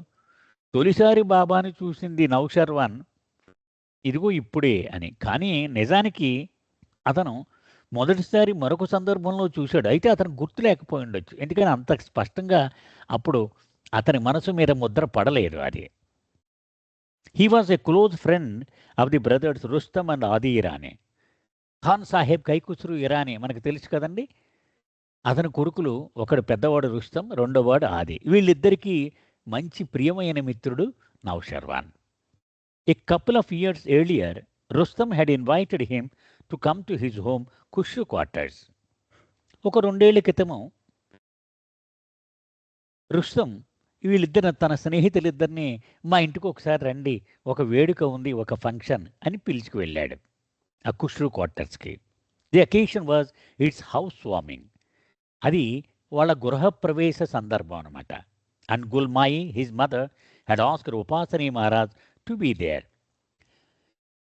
తొలిసారి బాబాని చూసింది నౌషర్వాన్ ఇదిగో ఇప్పుడే అని. కానీ నిజానికి అతను మొదటిసారి మరొక సందర్భంలో చూశాడు. అయితే అతను గుర్తు లేకపోయి ఉండొచ్చు, ఎందుకని అంత స్పష్టంగా అప్పుడు అతని మనసు మీద ముద్ర పడలేదు అది. He was a close friend of the brothers Rustam and ఆది ఇరానీ. ఖాన్ సాహెబ్ కైకుస్రు ఇరానీ మనకు తెలుసు కదండి. అతని కొడుకులు, ఒకడు పెద్దవాడు రుస్తమ్, రెండోవాడు ఆది. వీళ్ళిద్దరికీ మంచి ప్రియమైన మిత్రుడు నౌషర్వాన్. A couple of years earlier, Rustam had invited him to come to his home, Khusru quarters. ఒక 2 ఏళ్ల క్రితము రుస్తం వీళ్ళిద్దరు తన స్నేహితులిద్దరిని మా ఇంటికి ఒకసారి రండి, ఒక వేడుక ఉంది, ఒక ఫంక్షన్ అని పిలుచుకు వెళ్ళాడు ఆ ఖుష్రు క్వార్టర్స్కి. The occasion was its house warming. అది వాళ్ళ గృహప్రవేశ సందర్భం అనమాట. And Gulmai his mother had asked Upasani Maharaj to be there.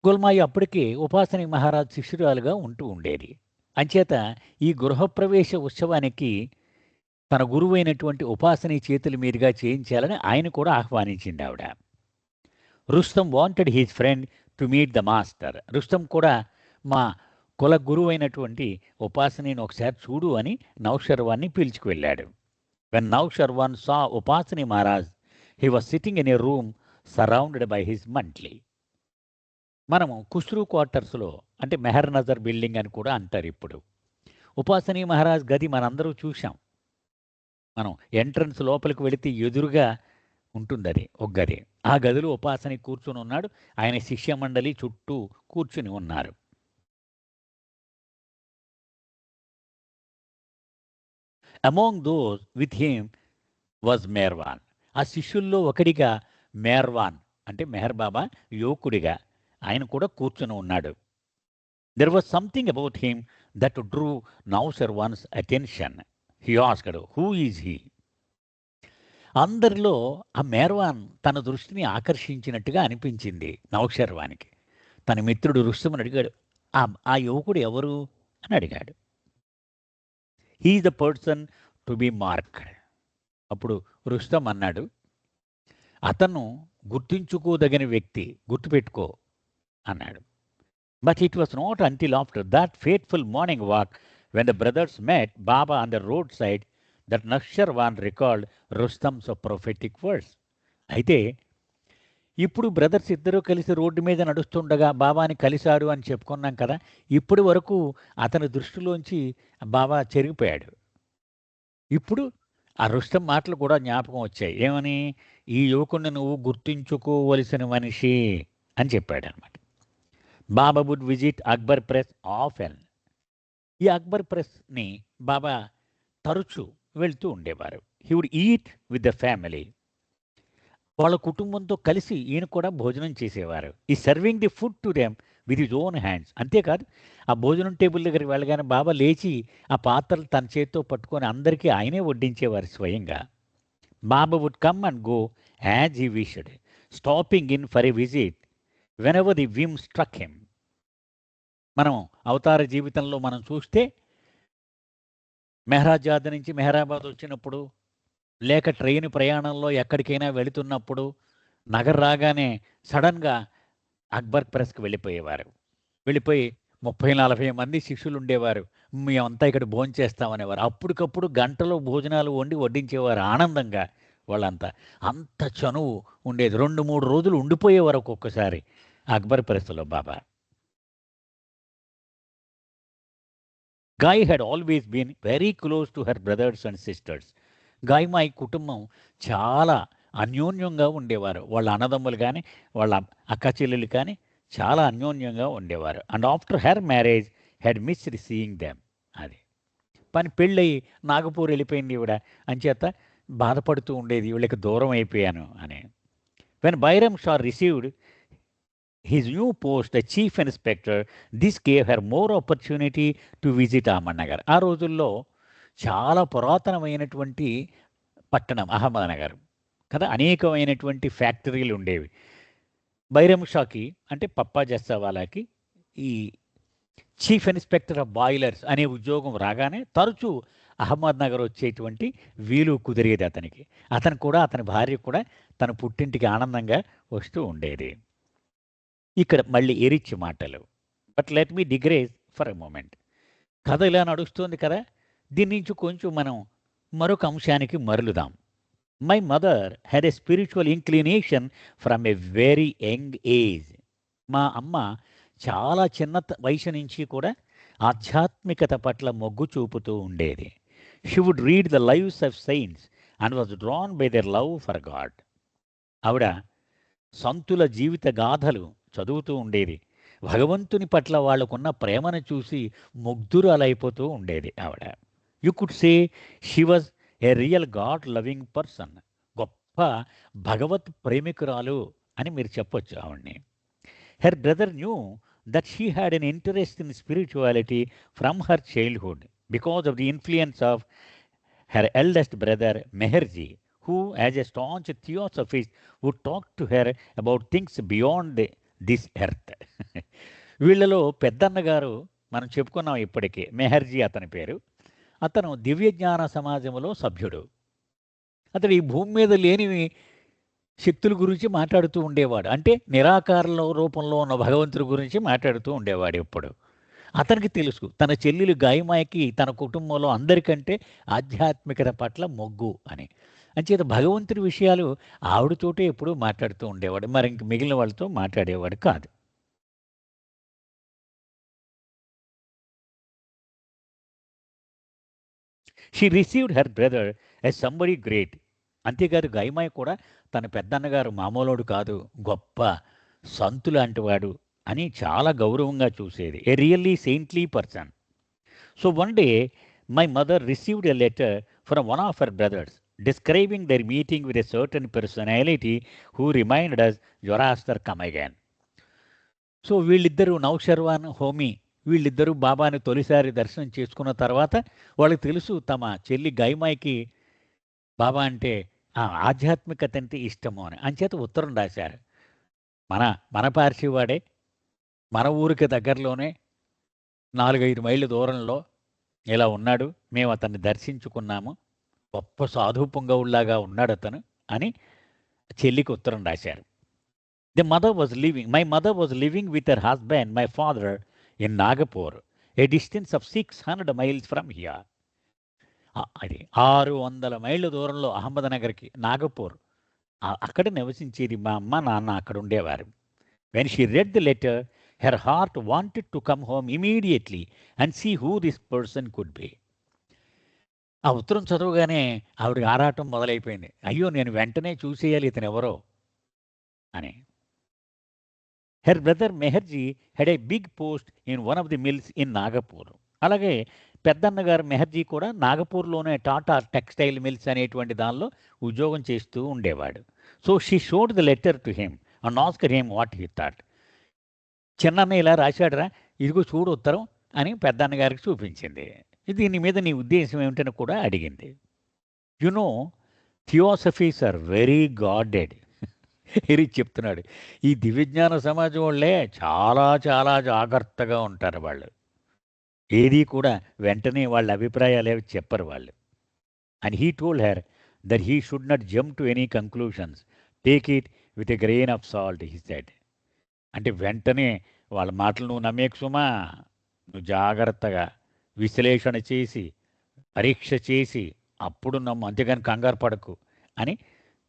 Gulmai అప్పటికే ఉపాసనీ మహారాజ్ శిష్యురాలుగా ఉంటూ ఉండేది. అంచేత ఈ గృహప్రవేశ ఉత్సవానికి తన గురువైనటువంటి ఉపాసనీ చేతుల మీదుగా చేయించాలని ఆయన కూడా ఆహ్వానించింది ఆవిడ. Rustam wanted his friend to meet the master. Rustam కూడా మా కుల గురువు అయినటువంటి ఉపాసనీని ఒకసారి చూడు అని నౌషర్వాన్ని పిలుచుకు వెళ్ళాడు. When Naushirwan saw Upasani Maharaj, he was sitting in a room surrounded by his మంట్లీ. మనము ఖుష్రూ క్వార్టర్స్లో అంటే మెహర్ నజర్ బిల్డింగ్ అని కూడా అంటారు ఇప్పుడు. ఉపాసనీ మహారాజ్ గది మనందరూ చూశాం. మనం ఎంట్రన్స్ లోపలికి వెళితే ఎదురుగా ఉంటుంది అది ఒక గది. ఆ గదిలో ఉపాసని కూర్చుని ఉన్నాడు. ఆయన శిష్య మండలి చుట్టూ కూర్చుని ఉన్నారు. Among those with him was Merwan. ఆ శిష్యుల్లో ఒకడిగా మేర్వాన్ అంటే మెహర్ బాబా యువకుడిగా ఆయన కూడా కూర్చుని ఉన్నాడు. There was something about him that drew Nausherwan's attention. He asked, who is he? అందరిలో ఆ మేర్వాన్ తన దృష్టిని ఆకర్షించినట్టుగా అనిపించింది నౌషర్వానికి. తన మిత్రుడు రుస్తమని అడిగాడు, ఆ యువకుడు ఎవరు అని అడిగాడు. He the person to be marked. అప్పుడు రుస్తం అన్నాడు, అతను గుర్తించుకోదగిన వ్యక్తి, గుర్తుపెట్టుకో అన్నాడు. But it was not until after that fateful morning walk when the brothers met Baba on the road side that Nausherwan recalled Rustom's prophetic words. అయితే ఇప్పుడు బ్రదర్స్ ఇద్దరూ కలిసి రోడ్డు మీద నడుస్తుండగా బాబాని కలిశారు అని చెప్పుకున్నాం కదా. ఇప్పటి వరకు అతని దృష్టిలోంచి బాబా చెరిగిపోయాడు. ఇప్పుడు ఆ రుస్తం మాటలు కూడా జ్ఞాపకం వచ్చాయి. ఏమని? ఈ యువకుడిని నువ్వు గుర్తించుకోవలసిన మనిషి అని చెప్పాడు అనమాట. Baba would visit Akbar Press often. ఈ అక్బర్ ప్రెస్ని బాబా తరచూ వెళ్తూ ఉండేవారు. He would eat with the family. వాళ్ళ కుటుంబంతో కలిసి ఈయన కూడా భోజనం చేసేవారు. ఈ serving the food to them with his own hands. అంతేకాదు, ఆ భోజనం టేబుల్ దగ్గరికి వెళ్ళగానే బాబా లేచి ఆ పాత్రలు తన చేతితో పట్టుకొని అందరికీ ఆయనే వడ్డించేవారు స్వయంగా. Baba would come and go as he wished, stopping in for a visit whenever the whim struck him. మనం అవతార జీవితంలో మనం చూస్తే మెహరాజాద్ నుంచి మెహరాబాద్ వచ్చినప్పుడు, లేక ట్రైన్ ప్రయాణంలో ఎక్కడికైనా వెళుతున్నప్పుడు, నగర్ రాగానే సడన్గా అక్బర్ ప్రెస్కి వెళ్ళిపోయేవారు. వెళ్ళిపోయి 30-40 మంది శిష్యులు ఉండేవారు. మేమంతా ఇక్కడ భోంచేస్తామనేవారు. అప్పటికప్పుడు గంటలో భోజనాలు వడ్డించేవారు ఆనందంగా. వాళ్ళంతా అంత చనువు ఉండేది. 2-3 రోజులు ఉండిపోయేవారు ఒక్కొక్కసారి అక్బర్ ప్రెస్లో Baba. Gai had always been very close to her brothers and sisters. Gaimai కుటుంబం చాలా అన్యోన్యంగా ఉండేవారు. వాళ్ళ అన్నదమ్ములు కానీ వాళ్ళ అక్క చెల్లెలు కానీ చాలా అన్యోన్యంగా ఉండేవారు. And after her marriage had missed seeing them. అది పని పెళ్ళయి నాగపూర్ వెళ్ళిపోయింది ఈవిడ అంచేత బాధపడుతూ ఉండేది, వీళ్ళకి దూరం అయిపోయాను అని. When Bairam Shaw received his new post the chief inspector, this gave her more opportunity to visit Ahmednagar. ఆ రోజుల్లో చాలా పురాతనమైనటువంటి పట్టణం అహ్మద్నగర్ కదా, అనేకమైనటువంటి ఫ్యాక్టరీలు ఉండేవి. బైరమ్ షాకి అంటే పప్పా జస్సావాలాకి ఈ చీఫ్ ఇన్స్పెక్టర్ ఆఫ్ బాయిలర్స్ అనే ఉద్యోగం రాగానే తరచూ అహ్మద్నగర్ వచ్చేటువంటి వీలు కుదిరేది అతనికి. అతను కూడా అతని భార్య కూడా తన పుట్టింటికి ఆనందంగా వస్తూ ఉండేది. ఇక్కడ మళ్ళీ ఎరిచి మాటలు. But let me digress for a moment. కథ ఇలా నడుస్తుంది కదా, దీని నుంచి కొంచెం మనం మరొక అంశానికి మరలుదాం. My mother had a spiritual inclination from a very young age. మా అమ్మ చాలా చిన్న వయసు నుంచి కూడా ఆధ్యాత్మికత పట్ల మొగ్గు చూపుతూ ఉండేది. She would read the lives of saints and was drawn by their love for God. ఆవిడ సంతుల జీవిత గాథలు చదువుతూ ఉండేది. భగవంతుని పట్ల వాళ్ళకున్న ప్రేమను చూసి ముగ్ధురాలైపోతూ ఉండేది ఆవిడ. You could say she was a real god loving person. గొప్ప భగవత్ ప్రేమికురాలు అని మీరు చెప్పొచ్చు ఆవిడ్ని. Her brother knew that she had an interest in spirituality from her childhood because of the influence of her eldest brother Meherji, who as a staunch theosophist would talk to her about things beyond this earth. వీళ్ళలో పెద్దన్నగారు మనం చెప్పుకున్నాం ఇప్పటికే, మెహర్జీ అతని పేరు. అతను దివ్యజ్ఞాన సమాజంలో సభ్యుడు. అతడు ఈ భూమి మీద లేనివి శక్తుల గురించి మాట్లాడుతూ ఉండేవాడు. అంటే నిరాకార రూపంలో ఉన్న భగవంతుడి గురించి మాట్లాడుతూ ఉండేవాడు ఎప్పుడు. అతనికి తెలుసు తన చెల్లెలు గాయమాయకి తన కుటుంబంలో అందరికంటే ఆధ్యాత్మికత పట్ల మొగ్గు అని. అంచేత భగవంతుడి విషయాలు ఆవిడతోటే ఎప్పుడూ మాట్లాడుతూ ఉండేవాడు. మరి ఇంక మిగిలిన వాళ్ళతో మాట్లాడేవాడు కాదు. She received her brother as somebody great. అంతేకాదు గాయమాయ కూడా తన పెద్దన్నగారు మామూలోడు కాదు, గొప్ప సంతు లాంటివాడు అని చాలా గౌరవంగా చూసేది. A really saintly person. So one day my mother received a letter from one of her brothers describing their meeting with a certain personality who reminded us Zoroaster come again. So వీళ్ళిద్దరూ నౌషర్వాన్, హోమీ వీళ్ళిద్దరూ బాబాని తొలిసారి దర్శనం చేసుకున్న తర్వాత వాళ్ళకి తెలుసు తమ చెల్లి గైమాయికి బాబా అంటే ఆధ్యాత్మికత అంటే ఇష్టము అని. అంచేత ఉత్తరం రాశారు. మన మన పార్శివాడే, మన ఊరికి దగ్గరలోనే 4-5 మైళ్ళ దూరంలో ఇలా ఉన్నాడు. మేము అతన్ని దర్శించుకున్నాము. గొప్ప సాధు పొంగవుల్లాగా ఉన్నాడు అతను అని చెల్లికి ఉత్తరం రాశారు. My mother was living with her husband my father in Nagpur, a distance of 600 miles from here. అది 600 మైళ్ళ దూరంలో అహ్మద్నగర్కి, నాగపూర్ అక్కడ నివసించేది. మా అమ్మ నాన్న అక్కడ ఉండేవారు. When she read the letter her heart wanted to come home immediately and see who this person could be. ఆ ఉత్తరం చదవగానే ఆవిడ ఆరాటం మొదలైపోయింది. అయ్యో, నేను వెంటనే చూసేయాలి ఇతను ఎవరో అని. Her brother Meherji had a big post in one of the mills in Nagpur. అలాగే పెద్దన్నగారు మెహర్జీ కూడా నాగపూర్లోనే టాటా టెక్స్టైల్ మిల్స్ అనేటువంటి దానిలో ఉద్యోగం చేస్తూ ఉండేవాడు. So she showed the letter to him and asked him what he thought. చిన్నన్న ఇలా రాశాడురా, ఇదిగో చూడు ఉత్తరం అని పెద్దన్నగారికి చూపించింది. దీని మీద నీ ఉద్దేశం ఏమిటని కూడా అడిగింది. You know, theosophists are very guarded. ఇది చెప్తున్నాడు. ఈ దివ్యజ్ఞాన సమాజం వాళ్ళే చాలా చాలా జాగ్రత్తగా ఉంటారు. వాళ్ళు ఏది కూడా వెంటనే వాళ్ళ అభిప్రాయాలు ఏవి చెప్పరు వాళ్ళు. And he told her that he should not jump to any conclusions, take it with a grain of salt he said. అంటే వెంటనే వాళ్ళ మాటలు నువ్వు నమ్మేకు సుమా, నువ్వు జాగ్రత్తగా విశ్లేషణ చేసి పరీక్ష చేసి అప్పుడు నమ్ము, అంతేగాని కంగారు పడకు అని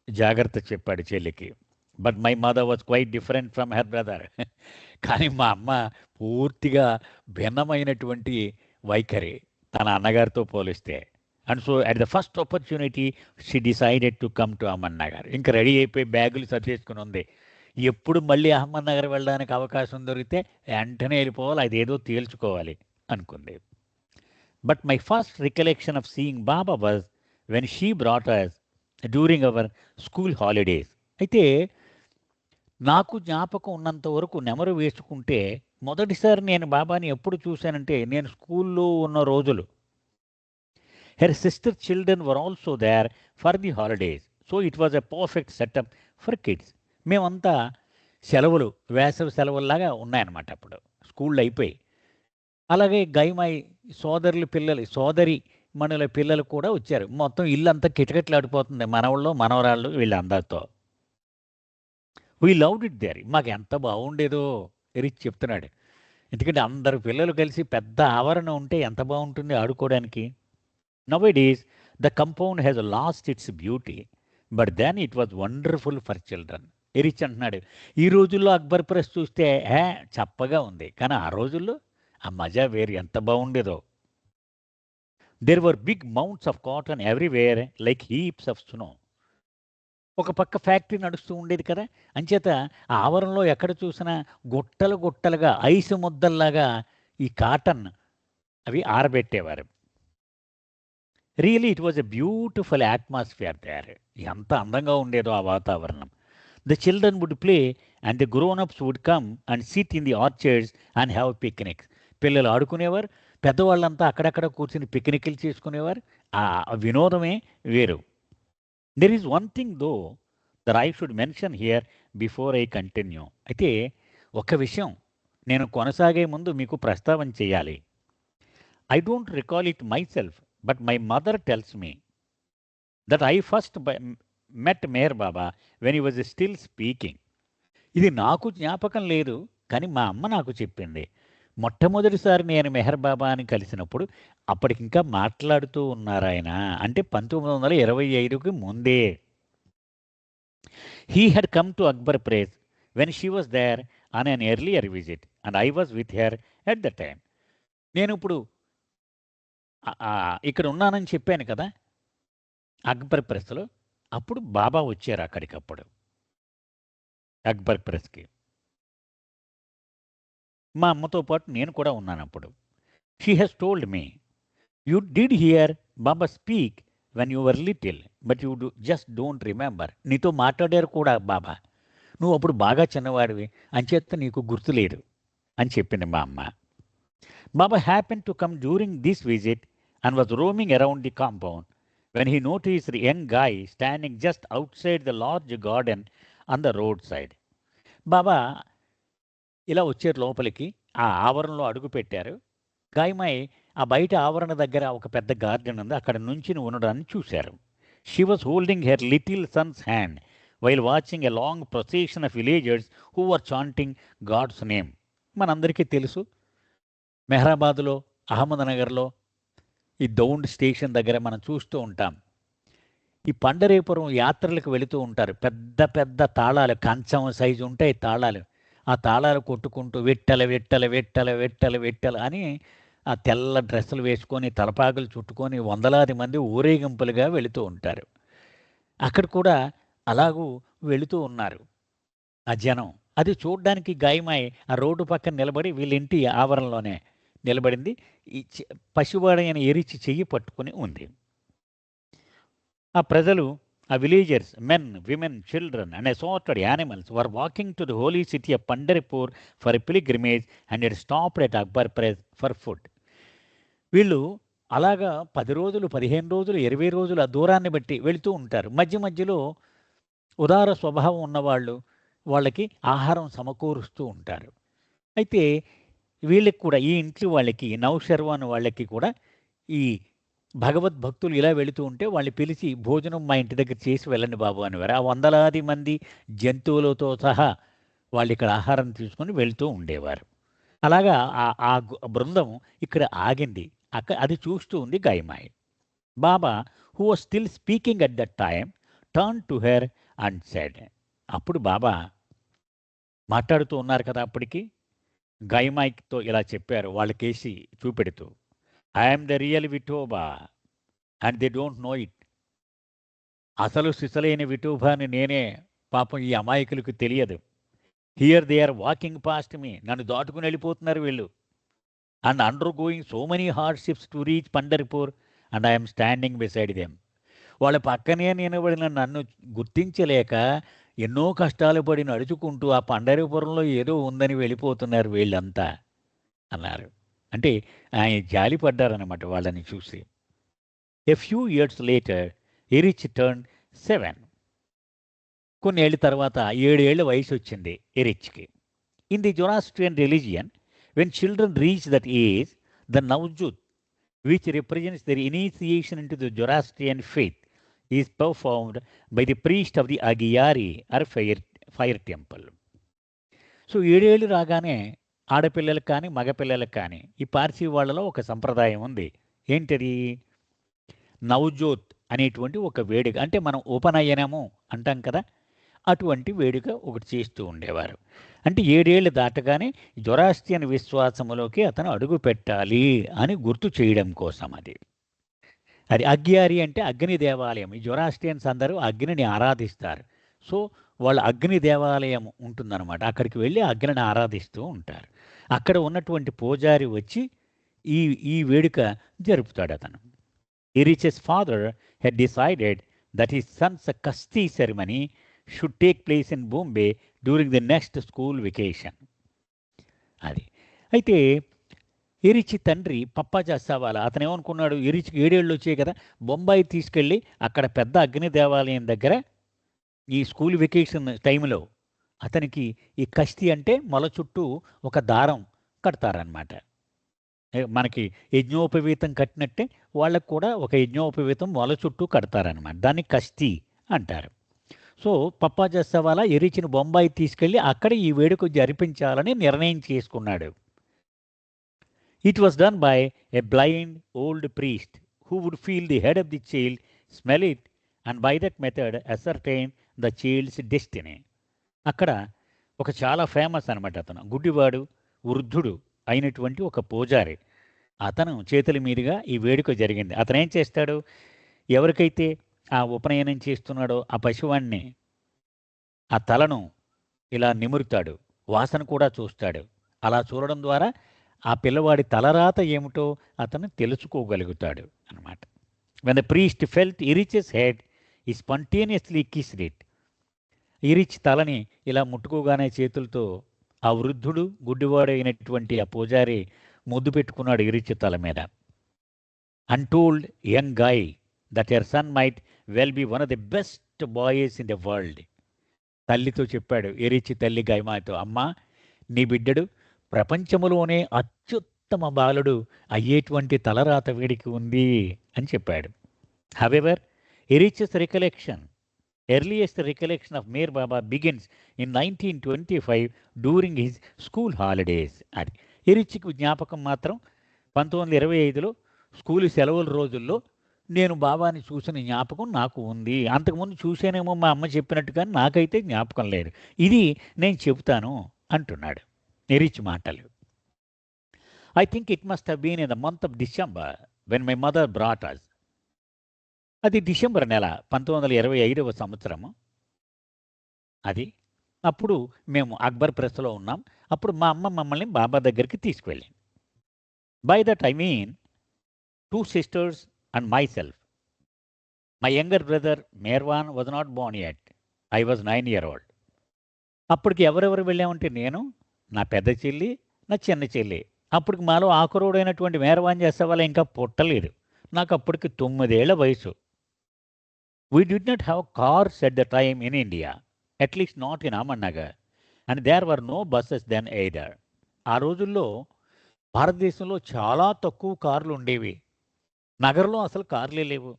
జాగ్రత్త చెప్పాడు చెల్లికి. But my mother was quite different from her brother. కానీ మా అమ్మ పూర్తిగా భిన్నమైనటువంటి వైఖరి తన అన్నగారితో పోలిస్తే. And so at the first opportunity she decided to come to Ahmednagar. ఇంకా రెడీ అయిపోయి బ్యాగులు సర్దేసుకుని ఉంది. ఎప్పుడు మళ్ళీ అహ్మద్నగర్ వెళ్ళడానికి అవకాశం దొరికితే వెంటనే వెళ్ళిపోవాలి, అదేదో తేల్చుకోవాలి అనుకుంది. But my first recollection of seeing Baba was when she brought us during our school holidays. అయితే నాకు జ్ఞాపకం ఉన్నంత వరకు నెమరు వేసుకుంటే మొదటిసారి నేను బాబాని ఎప్పుడు చూశానంటే నేను స్కూల్లో ఉన్న రోజులు. Her sister children were also there for the holidays. So it was a perfect setup for kids. మేమంతా సెలవులు, వేసవి సెలవుల్లాగా ఉన్నాయన్నమాట. అప్పుడు స్కూళ్ళు అయిపోయి. అలాగే గైమాయి సోదరుల పిల్లలు, సోదరి మనుల పిల్లలు కూడా వచ్చారు. మొత్తం ఇల్లంతా కిటకిటలాడిపోతుంది మనవాళ్ళు మనవరాళ్ళు వీళ్ళందరితో. We loved it there. మాకు ఎంత బాగుండేదో రిచ్ చెప్తున్నాడు. ఎందుకంటే అందరు పిల్లలు కలిసి పెద్ద ఆవరణ ఉంటే ఎంత బాగుంటుంది ఆడుకోవడానికి. Nowadays the compound has lost its beauty, but then it was wonderful for children. Erach అంటున్నాడు, ఈ రోజుల్లో అక్బర్ ప్రెస్ చూస్తే చప్పగా ఉంది, కానీ ఆ రోజుల్లో ఆ మజా వేరు, ఎంత బాగుండేదో. There were big mounts of cotton everywhere like heaps of snow. ఒక పక్క ఫ్యాక్టరీ నడుస్తూ ఉండేది కదా, అంచేత ఆ ఆవరణలో ఎక్కడ చూసినా గుట్టలు గుట్టలుగా ఐసు ముద్దల్లాగా ఈ కాటన్ అవి ఆరబెట్టేవారు. Really it was a beautiful atmosphere there. ఎంత అందంగా ఉండేదో ఆ వాతావరణం. The children would play and the grownups would come and sit in the orchards and have picnics. పిల్లలు ఆడుకునేవారు, పెద్దవాళ్ళంతా అక్కడక్కడ కూర్చుని పిక్నిక్లు చేసుకునేవారు. ఆ వినోదమే వేరు. There is one thing though that I should mention here before I continue. అయితే ఒక విషయం నేను కొనసాగే ముందు మీకు ప్రస్తావన చేయాలి. I don't recall it myself, but my mother tells me that I first met Meher Baba when he was still speaking. ఇది నాకు జ్ఞాపకం లేదు, కానీ మా అమ్మ నాకు చెప్పింది. మొట్టమొదటిసారి నేను మెహర్ బాబాని కలిసినప్పుడు అప్పటికింకా మాట్లాడుతూ ఉన్నారాయన. అంటే 1925కి ముందే. He had come to Akbar place when she was there on an earlier visit and I was with her at the time. నేనిప్పుడు ఇక్కడ ఉన్నానని చెప్పాను కదా! అక్బర్ ప్రెస్‌లో. అప్పుడు బాబా వచ్చారు అక్కడికప్పుడు. అక్బర్ ప్రెస్‌కి. మా అమ్మతో పాటు నేను కూడా ఉన్నానప్పుడు. She has told me, "you did hear Baba speak when you were little. But you just don't remember." నీతో మాట్లాడారు కూడా బాబా. నువ్వు అప్పుడు బాగా చిన్నవాడివి. అంచేత నీకు గుర్తులేదు అని చెప్పింది మా అమ్మ. Baba happened to come during this visit and was roaming around the compound when he noticed the young guy standing just outside the large garden on the roadside. బాబా ఇలా వచ్చారు లోపలికి. ఆ ఆవరణలో అడుగుపెట్టారు. గాయమై ఆ బయట ఆవరణ దగ్గర ఒక పెద్ద గార్డెన్ ఉంది. అక్కడ నుంచుని ఉండడాన్ని చూశారు. She was holding her little son's hand while watching a long procession of villagers who were chanting God's name. మనందరికీ తెలుసు, మెహరాబాద్లో, అహ్మద్నగర్లో ఈ దౌండ్ స్టేషన్ దగ్గర మనం చూస్తూ ఉంటాం. ఈ పండరీపురం యాత్రలకు వెళుతూ ఉంటారు. పెద్ద పెద్ద తాళాలు, కంచం సైజు ఉంటాయి తాళాలు. ఆ తాళాలు కొట్టుకుంటూ విట్టల విట్టల విట్టల విట్టల విట్టల అని ఆ తెల్ల డ్రెస్సులు వేసుకొని, తలపాకులు చుట్టుకొని వందలాది మంది ఊరేగింపులుగా వెళుతూ ఉంటారు. అక్కడ కూడా అలాగూ వెళుతూ ఉన్నారు ఆ జనం. అది చూడ్డానికి గాయమై ఆ రోడ్డు పక్కన నిలబడి వీళ్ళింటి ఆవరణలోనే నిలబడింది. ఈ పసివాడైన ఎరిచి చెయ్యి పట్టుకొని ఉంది. ఆ ప్రజలు, ఆ villagers, men, women, children and assorted animals were walking to the Holi city of Pandharpur for a pilgrimage and it stopped at Akbar press for food. వీళ్ళు అలాగా 10 రోజులు, 15 రోజులు, 20 రోజులు ఆ దూరాన్ని బట్టి వెళుతూ ఉంటారు. మధ్య మధ్యలో ఉదార స్వభావం ఉన్నవాళ్ళు వాళ్ళకి ఆహారం సమకూరుస్తూ ఉంటారు. అయితే వీళ్ళకి కూడా, ఈ ఇంటి వాళ్ళకి, నౌషర్వాన్ వాళ్ళకి కూడా ఈ భగవద్భక్తులు ఇలా వెళుతూ ఉంటే వాళ్ళని పిలిచి భోజనం మా ఇంటి దగ్గర చేసి వెళ్ళండి బాబు అనేవారు. ఆ వందలాది మంది జంతువులతో సహా వాళ్ళు ఇక్కడ ఆహారం తీసుకొని వెళ్తూ ఉండేవారు. అలాగా ఆ బృందం ఇక్కడ ఆగింది. అది చూస్తూ ఉంది Gaimai. Baba, who was still speaking at that time, turn to her and said. అప్పుడు బాబా మాట్లాడుతూ ఉన్నారు కదా అప్పటికి. గైమాయితో ఇలా చెప్పారు వాళ్ళకేసి చూపెడుతూ, I'm the real Vithoba and they don't know it. అసలు సిసలైన విఠోబాని నేనే, పాపం ఈ అమాయకులకు తెలియదు. Here they are walking past me, నన్ను దాటుకుని వెళ్ళిపోతున్నారు వీళ్ళు. And undergoing so many hardships to reach Pandharpur and I'm standing beside them. వాళ్ళ పక్కనే నిలబడిన నన్ను గుర్తించలేక ఎన్నో కష్టాలు పడి నడుచుకుంటూ ఆ పండరిపురంలో ఏదో ఉందని వెళ్ళిపోతున్నారు వీళ్ళంతా అన్నారు. అంటే ఆయన జాలిపడ్డారన్నమాట వాళ్ళని చూసి. A few years later Eruch turn 7. కొన్నేళ్ల తర్వాత 7 ఏళ్ల వయసు వచ్చింది ఎరిచ్కి. In the Zoroastrian religion, when children reach that age, the Navjote which represents their initiation into the Zoroastrian faith is performed by the priest of the Agiyari or fire temple. So 7 ఏళ్ళు రాగానే ఆడపిల్లలకు కానీ మగపిల్లలకు కానీ ఈ పార్సీ వాళ్ళలో ఒక సంప్రదాయం ఉంది. ఏంటది? నవజోత్ అనేటువంటి ఒక వేడుక. అంటే మనం ఉపనయనము అంటాం కదా, అటువంటి వేడుక ఒకటి చేస్తూ ఉండేవారు. అంటే 7 ఏళ్ళు దాటగానే జొరాస్ట్రియన్ విశ్వాసములోకి అతను అడుగు పెట్టాలి అని గుర్తు చేయడం కోసం అది. అది అగ్యారి అంటే అగ్ని దేవాలయం. ఈ జొరాస్ట్రియన్స్ అందరూ అగ్నిని ఆరాధిస్తారు. సో వాళ్ళ అగ్ని దేవాలయం ఉంటుందన్నమాట. అక్కడికి వెళ్ళి అగ్నిని ఆరాధిస్తూ ఉంటారు. అక్కడ ఉన్నటువంటి పూజారి వచ్చి ఈ ఈ వేడుక జరుపుతాడు అతను. ఎరిచెస్ father had decided that his son's Kasti ceremony should take place in Bombay during the next school vacation. అది అయితే ఎరిచి తండ్రి పప్పా జస్సావాలా అతను ఏమనుకున్నాడు, ఎరిచికి 7 ఏళ్ళు వచ్చాయి కదా, బొంబాయి తీసుకెళ్ళి అక్కడ పెద్ద అగ్ని దేవాలయం దగ్గర ఈ స్కూల్ వెకేషన్ టైంలో అతనికి ఈ కస్తి అంటే మొల చుట్టూ ఒక దారం కడతారనమాట. మనకి యజ్ఞోపవీతం కట్టినట్టే వాళ్ళకు కూడా ఒక యజ్ఞోపవీతం మొల చుట్టూ కడతారనమాట. దాన్ని కస్తి అంటారు. సో పప్పా జస్సావాలా ఎరిచిని బొంబాయి తీసుకెళ్ళి అక్కడ ఈ వేడుక జరిపించాలని నిర్ణయం చేసుకున్నాడు. It was done by a blind old priest who would feel the head of the child, smell it, and by that method ascertain the child's destiny. అక్కడ ఒక చాలా ఫేమస్ అనమాట. అతను గుడ్డివాడు, వృద్ధుడు అయినటువంటి ఒక పూజారి. అతను చేతుల మీదుగా ఈ వేడుక జరిగింది. అతనేం చేస్తాడు, ఎవరికైతే ఆ ఉపనయనం చేస్తున్నాడో ఆ పసివాడిని ఆ తలను ఇలా నిమురుతాడు, వాసన కూడా చూస్తాడు. అలా చూడడం ద్వారా ఆ పిల్లవాడి తలరాత ఏమిటో అతను తెలుసుకోగలుగుతాడు అన్నమాట. When the priest felt Eruch's head he spontaneously kissed it. Eruch తలని ఇలా ముట్టుకోగానే చేతులతో ఆ వృద్ధుడు గుడ్డివాడు అయినటువంటి ఆ పూజారి ముద్దు పెట్టుకున్నాడు ఇరిచ్ తల మీద. And told young guy that your son might well be one of the best boys in the world. తల్లితో చెప్పాడు, ఎరిచి తల్లి గైమాతో, అమ్మా నీ బిడ్డడు ప్రపంచములోనే అత్యుత్తమ బాలుడు అయ్యేటువంటి తలరాత వేడికి ఉంది అని చెప్పాడు. However Eruch's recollection earliest recollection of Meher Baba begins in 1925 during his school holidays. అది ఎరిచికి జ్ఞాపకం మాత్రం 1925లో స్కూలు సెలవుల రోజుల్లో నేను బాబాని చూసిన జ్ఞాపకం నాకు ఉంది. అంతకుముందు చూసానేమో మా అమ్మ చెప్పినట్టు, కానీ నాకైతే జ్ఞాపకం లేదు. ఇది నేను చెబుతాను అంటున్నాడు ఎరిచ్ మాటలు. I think it must have been in the month of December when my mother brought us. అది డిసెంబర్ నెల 1925వ సంవత్సరము. అది అప్పుడు మేము అక్బర్ ప్రెస్లో ఉన్నాం. అప్పుడు మా అమ్మ మమ్మల్ని బాబా దగ్గరికి తీసుకువెళ్ళింది. By that I mean 2 sisters and myself. My younger brother Merwan was not born yet. I was 9-year-old. అప్పటికి ఎవరెవరు వెళ్ళామంటే నేను, నా పెద్ద చెల్లి, నా చిన్న చెల్లి. అప్పటికి మాలో ఆకురోడైనటువంటి మేర్వాన్ చేసే వాళ్ళ ఇంకా పుట్టలేదు. నాకు అప్పటికి 9 ఏళ్ల వయసు. We did not have cars at the time in India, at least not in Amannagar, and there were no buses then either. ఆ రోజుల్లో భారతదేశంలో చాలా తక్కువ కార్లు ఉండేవి. నగరంలో అసలు కార్లే లేవు,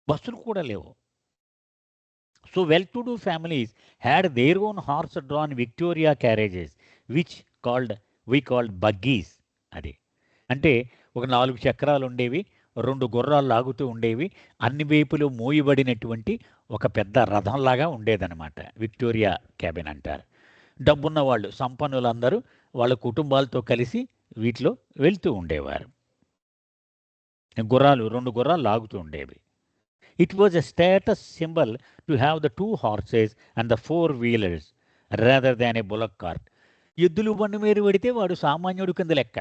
బస్సులు కూడా లేవు. So well to do families had their own horse drawn Victoria carriages which we called buggies. అది అంటే ఒక 4 చక్రాలు ఉండేవి, 2 గుర్రాలు లాగుతూ ఉండేవి, అన్ని వైపులు మోయబడినటువంటి ఒక పెద్ద రథంలాగా ఉండేదన్నమాట. విక్టోరియా క్యాబిన్ అంటారు. డబ్బున్న వాళ్ళు, సంపన్నులందరూ వాళ్ళ కుటుంబాలతో కలిసి వీటిలో వెళ్తూ ఉండేవారు. గుర్రాలు 2 గుర్రాలు లాగుతూ ఉండేవి. It was a status symbol to have the 2 horses and the 4 wheelers rather than A bullock cart. ఎద్దులు బండి మీద పెడితే వాడు సామాన్యుడు కింద లెక్క.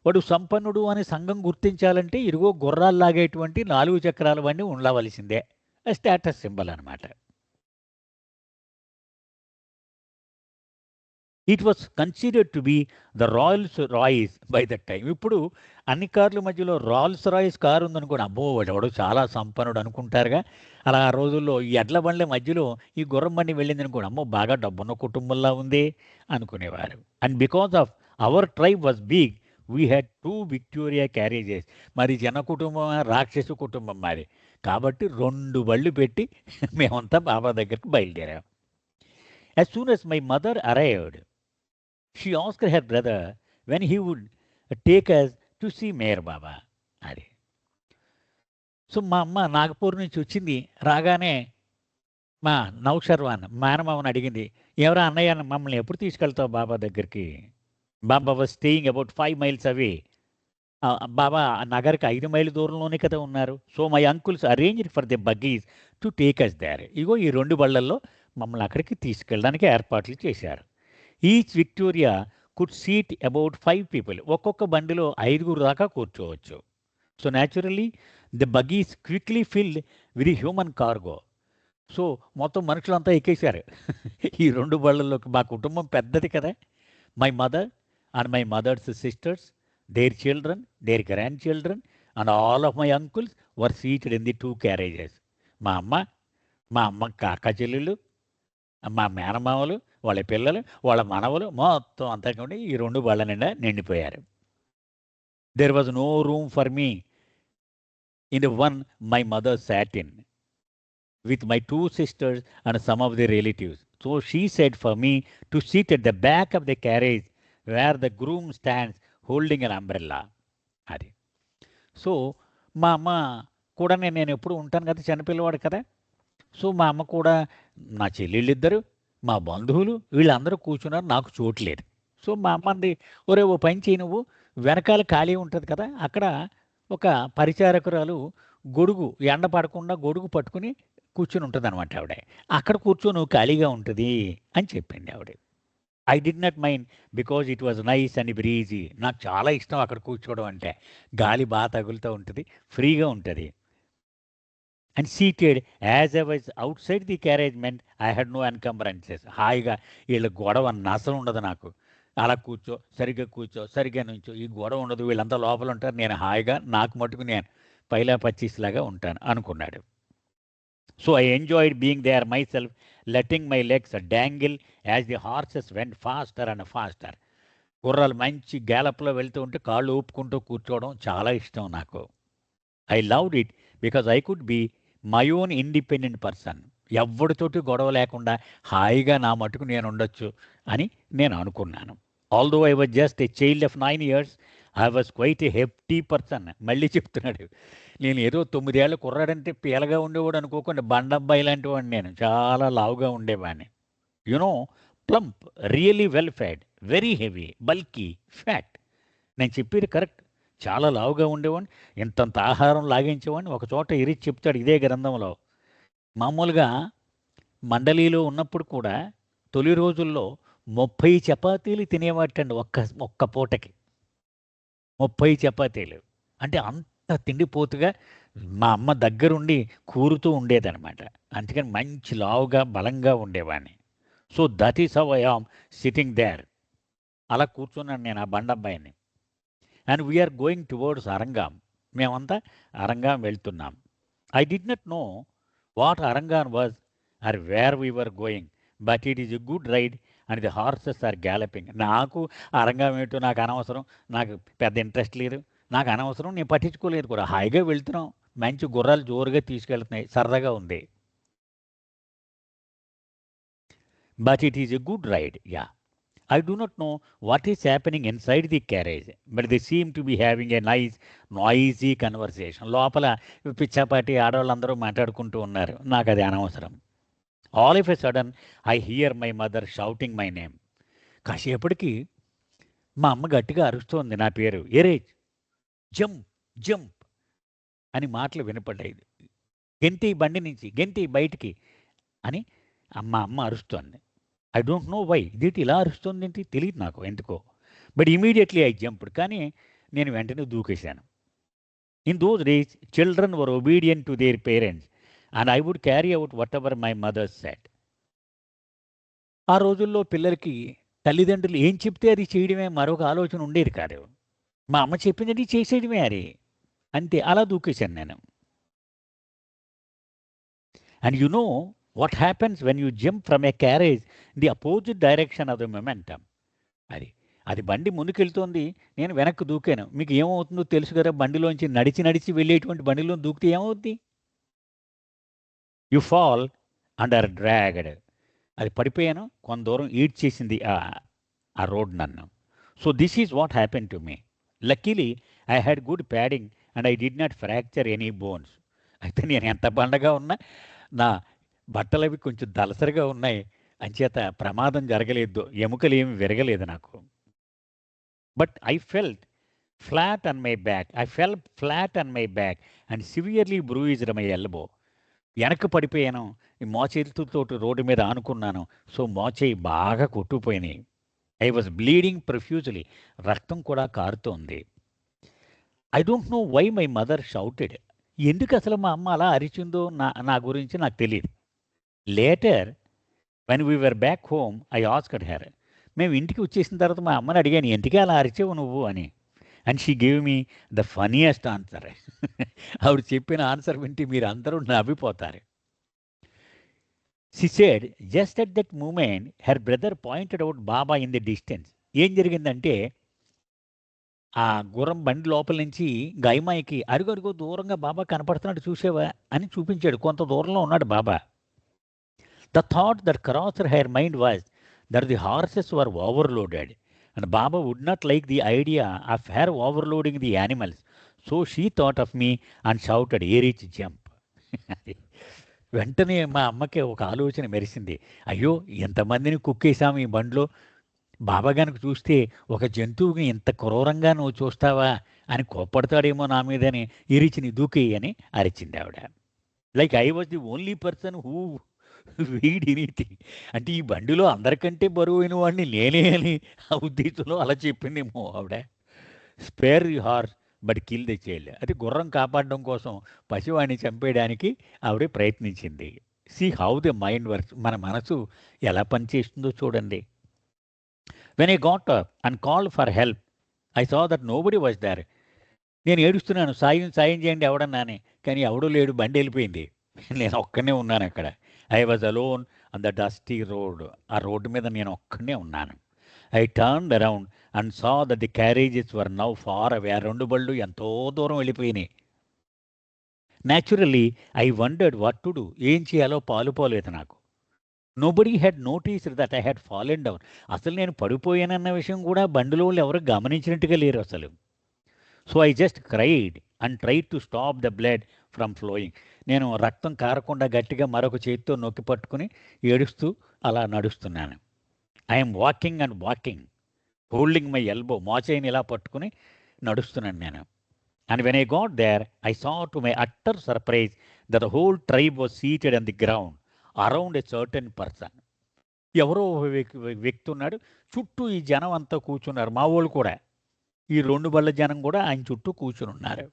వాడు సంపన్నుడు అని సంఘం గుర్తించాలంటే ఇరుగో గుర్రాలు లాగేటువంటి 4 చక్రాల బండి ఉండవలసిందే. స్టేటస్ సింబల్ అనమాట. It was considered to be the Royals Royce by that time. ఇప్పుడు అన్ని కార్ల మధ్యలో రాయల్స్ రాయిస్ కారు ఉందనుకోండి, అబ్బో వాడు చాలా సంపన్నుడు అనుకుంటారుగా. అలా ఆ రోజుల్లో ఈ ఎడ్ల బండ్ల మధ్యలో ఈ గుర్రం బండి వెళ్ళింది అనుకోండి, అమ్మో బాగా డబ్బున్న కుటుంబంలా ఉంది అనుకునేవారు. And because of our tribe was big we had 2 Victoria carriages. మరి జన కుటుంబం, రాక్షస కుటుంబం మరి, కాబట్టి 2 బళ్ళు పెట్టి మేమంతా బాబా దగ్గరికి బయలుదేరాం. As soon as my mother arrived, she asked her brother when he would take us to see Meher Baba. అది సో మా అమ్మ నాగపూర్ నుంచి వచ్చింది. రాగానే మా నౌషర్వాన్ మేనమామని అడిగింది, ఎవరా అన్నయ్య మమ్మల్ని ఎప్పుడు తీసుకెళ్తావు బాబా దగ్గరికి? Baba was staying about 5 miles away. బాబా నగర్కి 5 మైళ్ళ దూరంలోనే కదా ఉన్నారు. So my uncles arranged for the buggies to take us there. ఇగో ఈ 2 బళ్ళల్లో మమ్మల్ని అక్కడికి తీసుకెళ్ళడానికి ఏర్పాట్లు చేశారు. Each victoria could seat about 5 people. ఒక్కొక్క బండిలో 5 దాకా కూర్చోవచ్చు. So naturally the buggies quickly filled with human cargo. So మొత్తం మనుషులంతా ఎక్కేశారు ఈ 2 బళ్ళల్లోకి. మా కుటుంబం పెద్దది కదా. My mother and my mother's sisters, their children, their grandchildren and all of my uncles were seated in the 2 carriages. మా అమ్మ కాకా చెల్లెళ్ళు, మా మేనమామలు, వాళ్ళ పిల్లలు, వాళ్ళ మనవలు మొత్తం అంతా కూడా ఈ 2 బళ్ళ నిండా నిండిపోయారు. There was no room for me in the one my mother sat in with my 2 sisters and some of the relatives. So she said for me to sit at the back of the carriage wear the groom stands holding an umbrella. అది. So మా అమ్మ కూడా నేను ఎప్పుడు ఉంటాను కదా, చిన్నపిల్లవాడు కదా. So మా అమ్మ కూడా, నా చెల్లెళ్ళిద్దరు, మా బంధువులు వీళ్ళందరూ కూర్చున్నారు, నాకు చోటు లేదు. సో మా అమ్మ అంది, ఒరే ఓ పని చేయి నువ్వు, వెనకాల ఖాళీ ఉంటుంది కదా, అక్కడ ఒక పరిచారకురాలు గొడుగు, ఎండ పడకుండా గొడుగు పట్టుకుని కూర్చుని ఉంటుంది అనమాట ఆవిడ. అక్కడ కూర్చో, నువ్వు ఖాళీగా ఉంటుంది అని చెప్పింది ఆవిడ. I did not mind because it was nice and breezy. నాకు చాలా ఇష్టం అక్కడ కూర్చోవడం అంటే. గాలి బాగా తగులుతూ ఉంటుంది, ఫ్రీగా ఉంటుంది. And seated as I was outside the carriage I had no encumbrances. హాయిగా వీళ్ళ గొడవ నసలు ఉండదు నాకు. అలా కూర్చో, సరిగ్గా కూర్చో, సరిగ్గా నుంచో, ఈ గొడవ ఉండదు, వీళ్ళంతా లోపల ఉంటారు, నేను హాయిగా నాకు మటుకు నేను పైలా పచ్చీస్లాగా ఉంటాను అనుకున్నాడు. So I enjoyed being there myself, letting my legs dangle as the horses went faster and faster. గుర్రాలు మంచి గ్యాలప్లో వెళ్తూ ఉంటే కాళ్ళు ఊపుకుంటూ కూర్చోవడం చాలా ఇష్టం నాకు. I loved it because I could be my own independent person. ఎవరితోటి గొడవ లేకుండా హాయిగా నా మటుకు నేను ఉండొచ్చు అని నేను అనుకున్నాను. Although I was just a child of 9 years, I was quite a hefty person. మళ్ళీ చెప్తున్నాడు, నేను ఏదో 9 ఏళ్ళ కుర్రాడంటే పీలగా ఉండేవాడు అనుకోకుండా, బండబ్బాయి లాంటి వాడిని నేను, చాలా లావుగా ఉండేవాడిని. You know, plump, really well fed, very heavy, bulky, fat. నేను చెప్పేది కరెక్ట్, చాలా లావుగా ఉండేవాడిని, ఇంతంత ఆహారం లాగించేవాడిని. ఒక చోట ఇరిచి చెప్తాడు ఇదే గ్రంథంలో. మామూలుగా మండలిలో ఉన్నప్పుడు కూడా తొలి రోజుల్లో 30 చపాతీలు తినేవాటండి ఒక్క పూటకి. 30 చపాతీలు అంటే అంత తిండిపోతుగా మా అమ్మ దగ్గరుండి కూరుతూ ఉండేదనమాట. అందుకని మంచి లావుగా బలంగా ఉండేవాడిని. So that is how I am sitting there. అలా కూర్చున్నాను నేను ఆ బండబ్బాయిని. And we are going towards Arangam. మేమంతా అరంగాం వెళ్తున్నాం. I did not know what Arangan was or where we were going, but it is a good ride and the horses are galloping. నాకు అరంగం ఏంటో నాకు అనవసరం, నాకు పెద్ద ఇంట్రెస్ట్ లేదు, నాకు అనవసరం, నేను పట్టించుకోలేదు కూడా. హాయిగా వెళ్తున్నాం, మంచి గుర్రాలు జోరుగా తీసుకెళ్తున్నాయి, సరదాగా ఉంది. But it is a good ride, yeah. I do not know what is happening inside the carriage, but they seem to be having a nice, noisy conversation. లోపల పిచ్చాపాటి ఆడవాళ్ళందరూ మాట్లాడుకుంటూ ఉన్నారు, నాకు అది అనవసరం. All of a sudden I here my mother shouting my name. కాసేపటికి మా అమ్మ గట్టిగా అరుస్తోంది నా పేరు. ఎరేజ్, జంప్, జంప్ అని మాటలు వినపడ్డాయి. గెంతి బండి నుంచి, గెంతి బయటికి అని మా అమ్మ అరుస్తోంది. ఐ డోంట్ నో వై, ఇదేంటి ఇలా అరుస్తుంది ఏంటి తెలియదు నాకు ఎందుకో. బట్ ఇమీడియట్లీ ఐ జంప్డ్, కానీ నేను వెంటనే దూకేశాను. In those days children were obedient to their parents and I would carry out whatever my mother said. ఆ రోజుల్లో పిల్లలకి తల్లిదండ్రులు ఏం చెప్తే అది చేయడమే, మరొక ఆలోచన ఉండేది కాదు. మా అమ్మ చెప్పింది చేసేయడమే, అది అంతే. అలా దూకేశాను నేను. And you know what happens when you jump from a carriage in the opposite direction of the momentum. అది బండి ముందుకెళ్తోంది, నేను వెనక్కి దూకాను. మీకు ఏమవుతుందో తెలుసు కదా, బండిలోంచి నడిచి వెళ్ళేటువంటి బండిలో దూకితే ఏమవుద్ది? You fall under dragged. అది పడిపోయాను, కొంత దూరం ఈడ్చేసింది ఆ రోడ్ నన్ను. So this is what happen to me. Luckily I had good padding and I did not fracture any bones. అయితే నేను ఎంత బండగా ఉన్నా నా బట్టలు అవి కొంచెం దలసరిగా ఉన్నాయి, అంచేత ప్రమాదం జరగలేదు, ఎముకలు ఏమి విరగలేదు నాకు. But I fell flat on my back and severely bruised my elbow. వెనక్కి పడిపోయాను, ఈ మోచేతులతో రోడ్డు మీద ఆనుకున్నాను. సో మోచేయి బాగా కొట్టుకుపోయినాయి. ఐ వాజ్ బ్లీడింగ్ ప్రొఫ్యూజ్లీ, రక్తం కూడా కారుతోంది. I don't know why my mother shouted. ఎందుకు అసలు మా అమ్మ అలా అరిచిందో నా గురించి నాకు తెలియదు. Later when we were back home I asked her. మేము ఇంటికి వచ్చేసిన తర్వాత మా అమ్మని అడిగాను, ఎందుకే అలా అరిచావు నువ్వు అని. And she gave me the funniest answer. ఆవిడ చెప్పిన ఆన్సర్ వింటే మీరు అందరూ నవ్విపోతారు. She said just at that moment her brother pointed out Baba in the distance. ఏం జరిగిందంటే, ఆ గుర్రం బండి లోపల నుంచి గైమాయికి అరుగో దూరంగా బాబా కనపడుతున్నాడు చూసేవా అని చూపించాడు. కొంత దూరంలో ఉన్నాడు బాబా. The thought that crossed her mind was that the horses were overloaded and Baba would not like the idea of her overloading the animals. So she thought of me and shouted Erach jump. వెంటనే మా అమ్మకి ఒక ఆలోచన మెరిసింది. అయ్యో, ఎంతమందిని కుక్కేసాము ఈ బండిలో, బాబా గనుక చూస్తే ఒక జంతువుని ఇంత క్రూరంగా నువ్వు చూస్తావా అని కోప్పడతాడేమో నా మీదని, ఇరిచిని దూకేయి అని అరిచింది ఆవిడ. Like I was the only person who weighed anything. అంటే ఈ బండిలో అందరికంటే బరువైన వాడిని నేనే అని ఆ ఉద్దేశంలో అలా చెప్పిందేమో ఆవిడ. Spare the horse but kill the child. అది గుర్రం కాపాడడం కోసం పసివాడిని చంపేయడానికి ఆవిడ ప్రయత్నించింది. See how the mind works. మన మనసు ఎలా పనిచేస్తుందో చూడండి. When I got up and called for help, I saw that nobody was there. నేను ఏడుస్తున్నాను, సాయం సాయం చేయండి ఎవడన్నా అని. కానీ ఎవడూ లేడు, బండి వెళ్ళిపోయింది. నేను ఒక్కనే ఉన్నాను అక్కడ. I was alone on the dusty road. ఆ రోడ్డు మీద నేను ఒక్కనే ఉన్నాను. I turned around and saw that the carriages were now far away. ఆ రెండు బళ్ళు ఎంతో దూరం వెళ్ళిపోయినాయి. Naturally I wondered what to do. ఏం చేయాలో పాలుపోలేదు నాకు. Nobody had noticed that I had fallen down. అసలు నేను పడిపోయానన్న విషయం కూడా బండిలో వాళ్ళు ఎవరు గమనించినట్టుగా లేరు అసలు. So I just cried and try to stop the blood from flowing. నేను రక్తం కారకుండా గట్టిగా మరొక చేతితో నొక్కి పట్టుకుని ఏడుస్తూ అలా నడుస్తున్నాను. I'm walking and walking holding my elbow. మోచేయిని ఇలా పట్టుకుని నడుస్తున్నాను నేను. And when I got there I saw to my utter surprise that the whole tribe was seated on the ground around a certain person. ఎవరో వ్యక్తి ఉన్నాడు, చుట్టూ ఈ జనం అంతా కూర్చున్నారు, మా వాళ్ళు కూడా. ఈ రెండు బళ్ళ జనం కూడా ఆయన చుట్టూ కూర్చుని ఉన్నారు.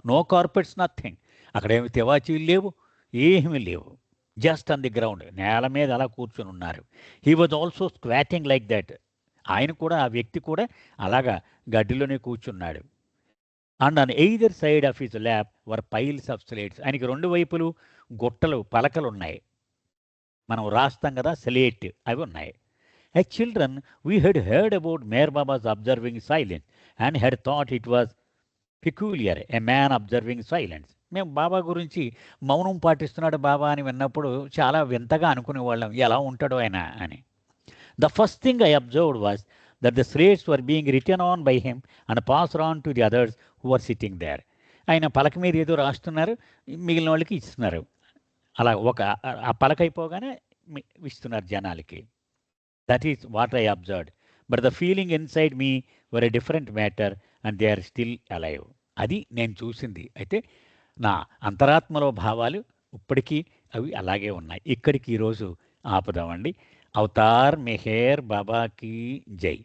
No carpets, nothing. అక్కడేమి తివాచీలు లేవు, ఏమీ లేవు. జస్ట్ ఆన్ ది గ్రౌండ్, నేల మీద అలా కూర్చుని ఉన్నారు. He was also squatting like that. ఆయన కూడా, ఆ వ్యక్తి కూడా అలాగా గడ్డిలోనే కూర్చున్నాడు. And on either side of his lab were piles of slates. ఆయనకి రెండు వైపులు గుట్టలు, పలకలు ఉన్నాయి. మనం రాస్తాం కదా స్లేట్, అవి ఉన్నాయి. As children, we had heard about Meher Baba's observing silence and had thought it was peculiar, a man observing silence. మేము బాబా గురించి మౌనం పాటిస్తున్నాడు బాబా అని విన్నప్పుడు చాలా వింతగా అనుకునేవాళ్ళం, ఎలా ఉంటాడో ఆయన అని. The first thing I observed was that the slates were being return on by him and passed on to the others who are sitting there. ఆయన పలక మీద ఏదో రాస్తున్నారు, మిగిలిన వాళ్ళకి ఇస్తున్నారు. అలా ఆ పలక అయిపోగానే ఇస్తున్నారు జనాలకి. That is what I observed. But the feeling inside me were a different matter and they are still alive. అది నేను చూసింది. అయితే నా అంతరాత్మలో భావాలు ఇప్పటికీ అవి అలాగే ఉన్నాయి. ఇక్కడికి ఈరోజు ఆపుదామండి. అవతార్ మెహర్ బాబాకి జై.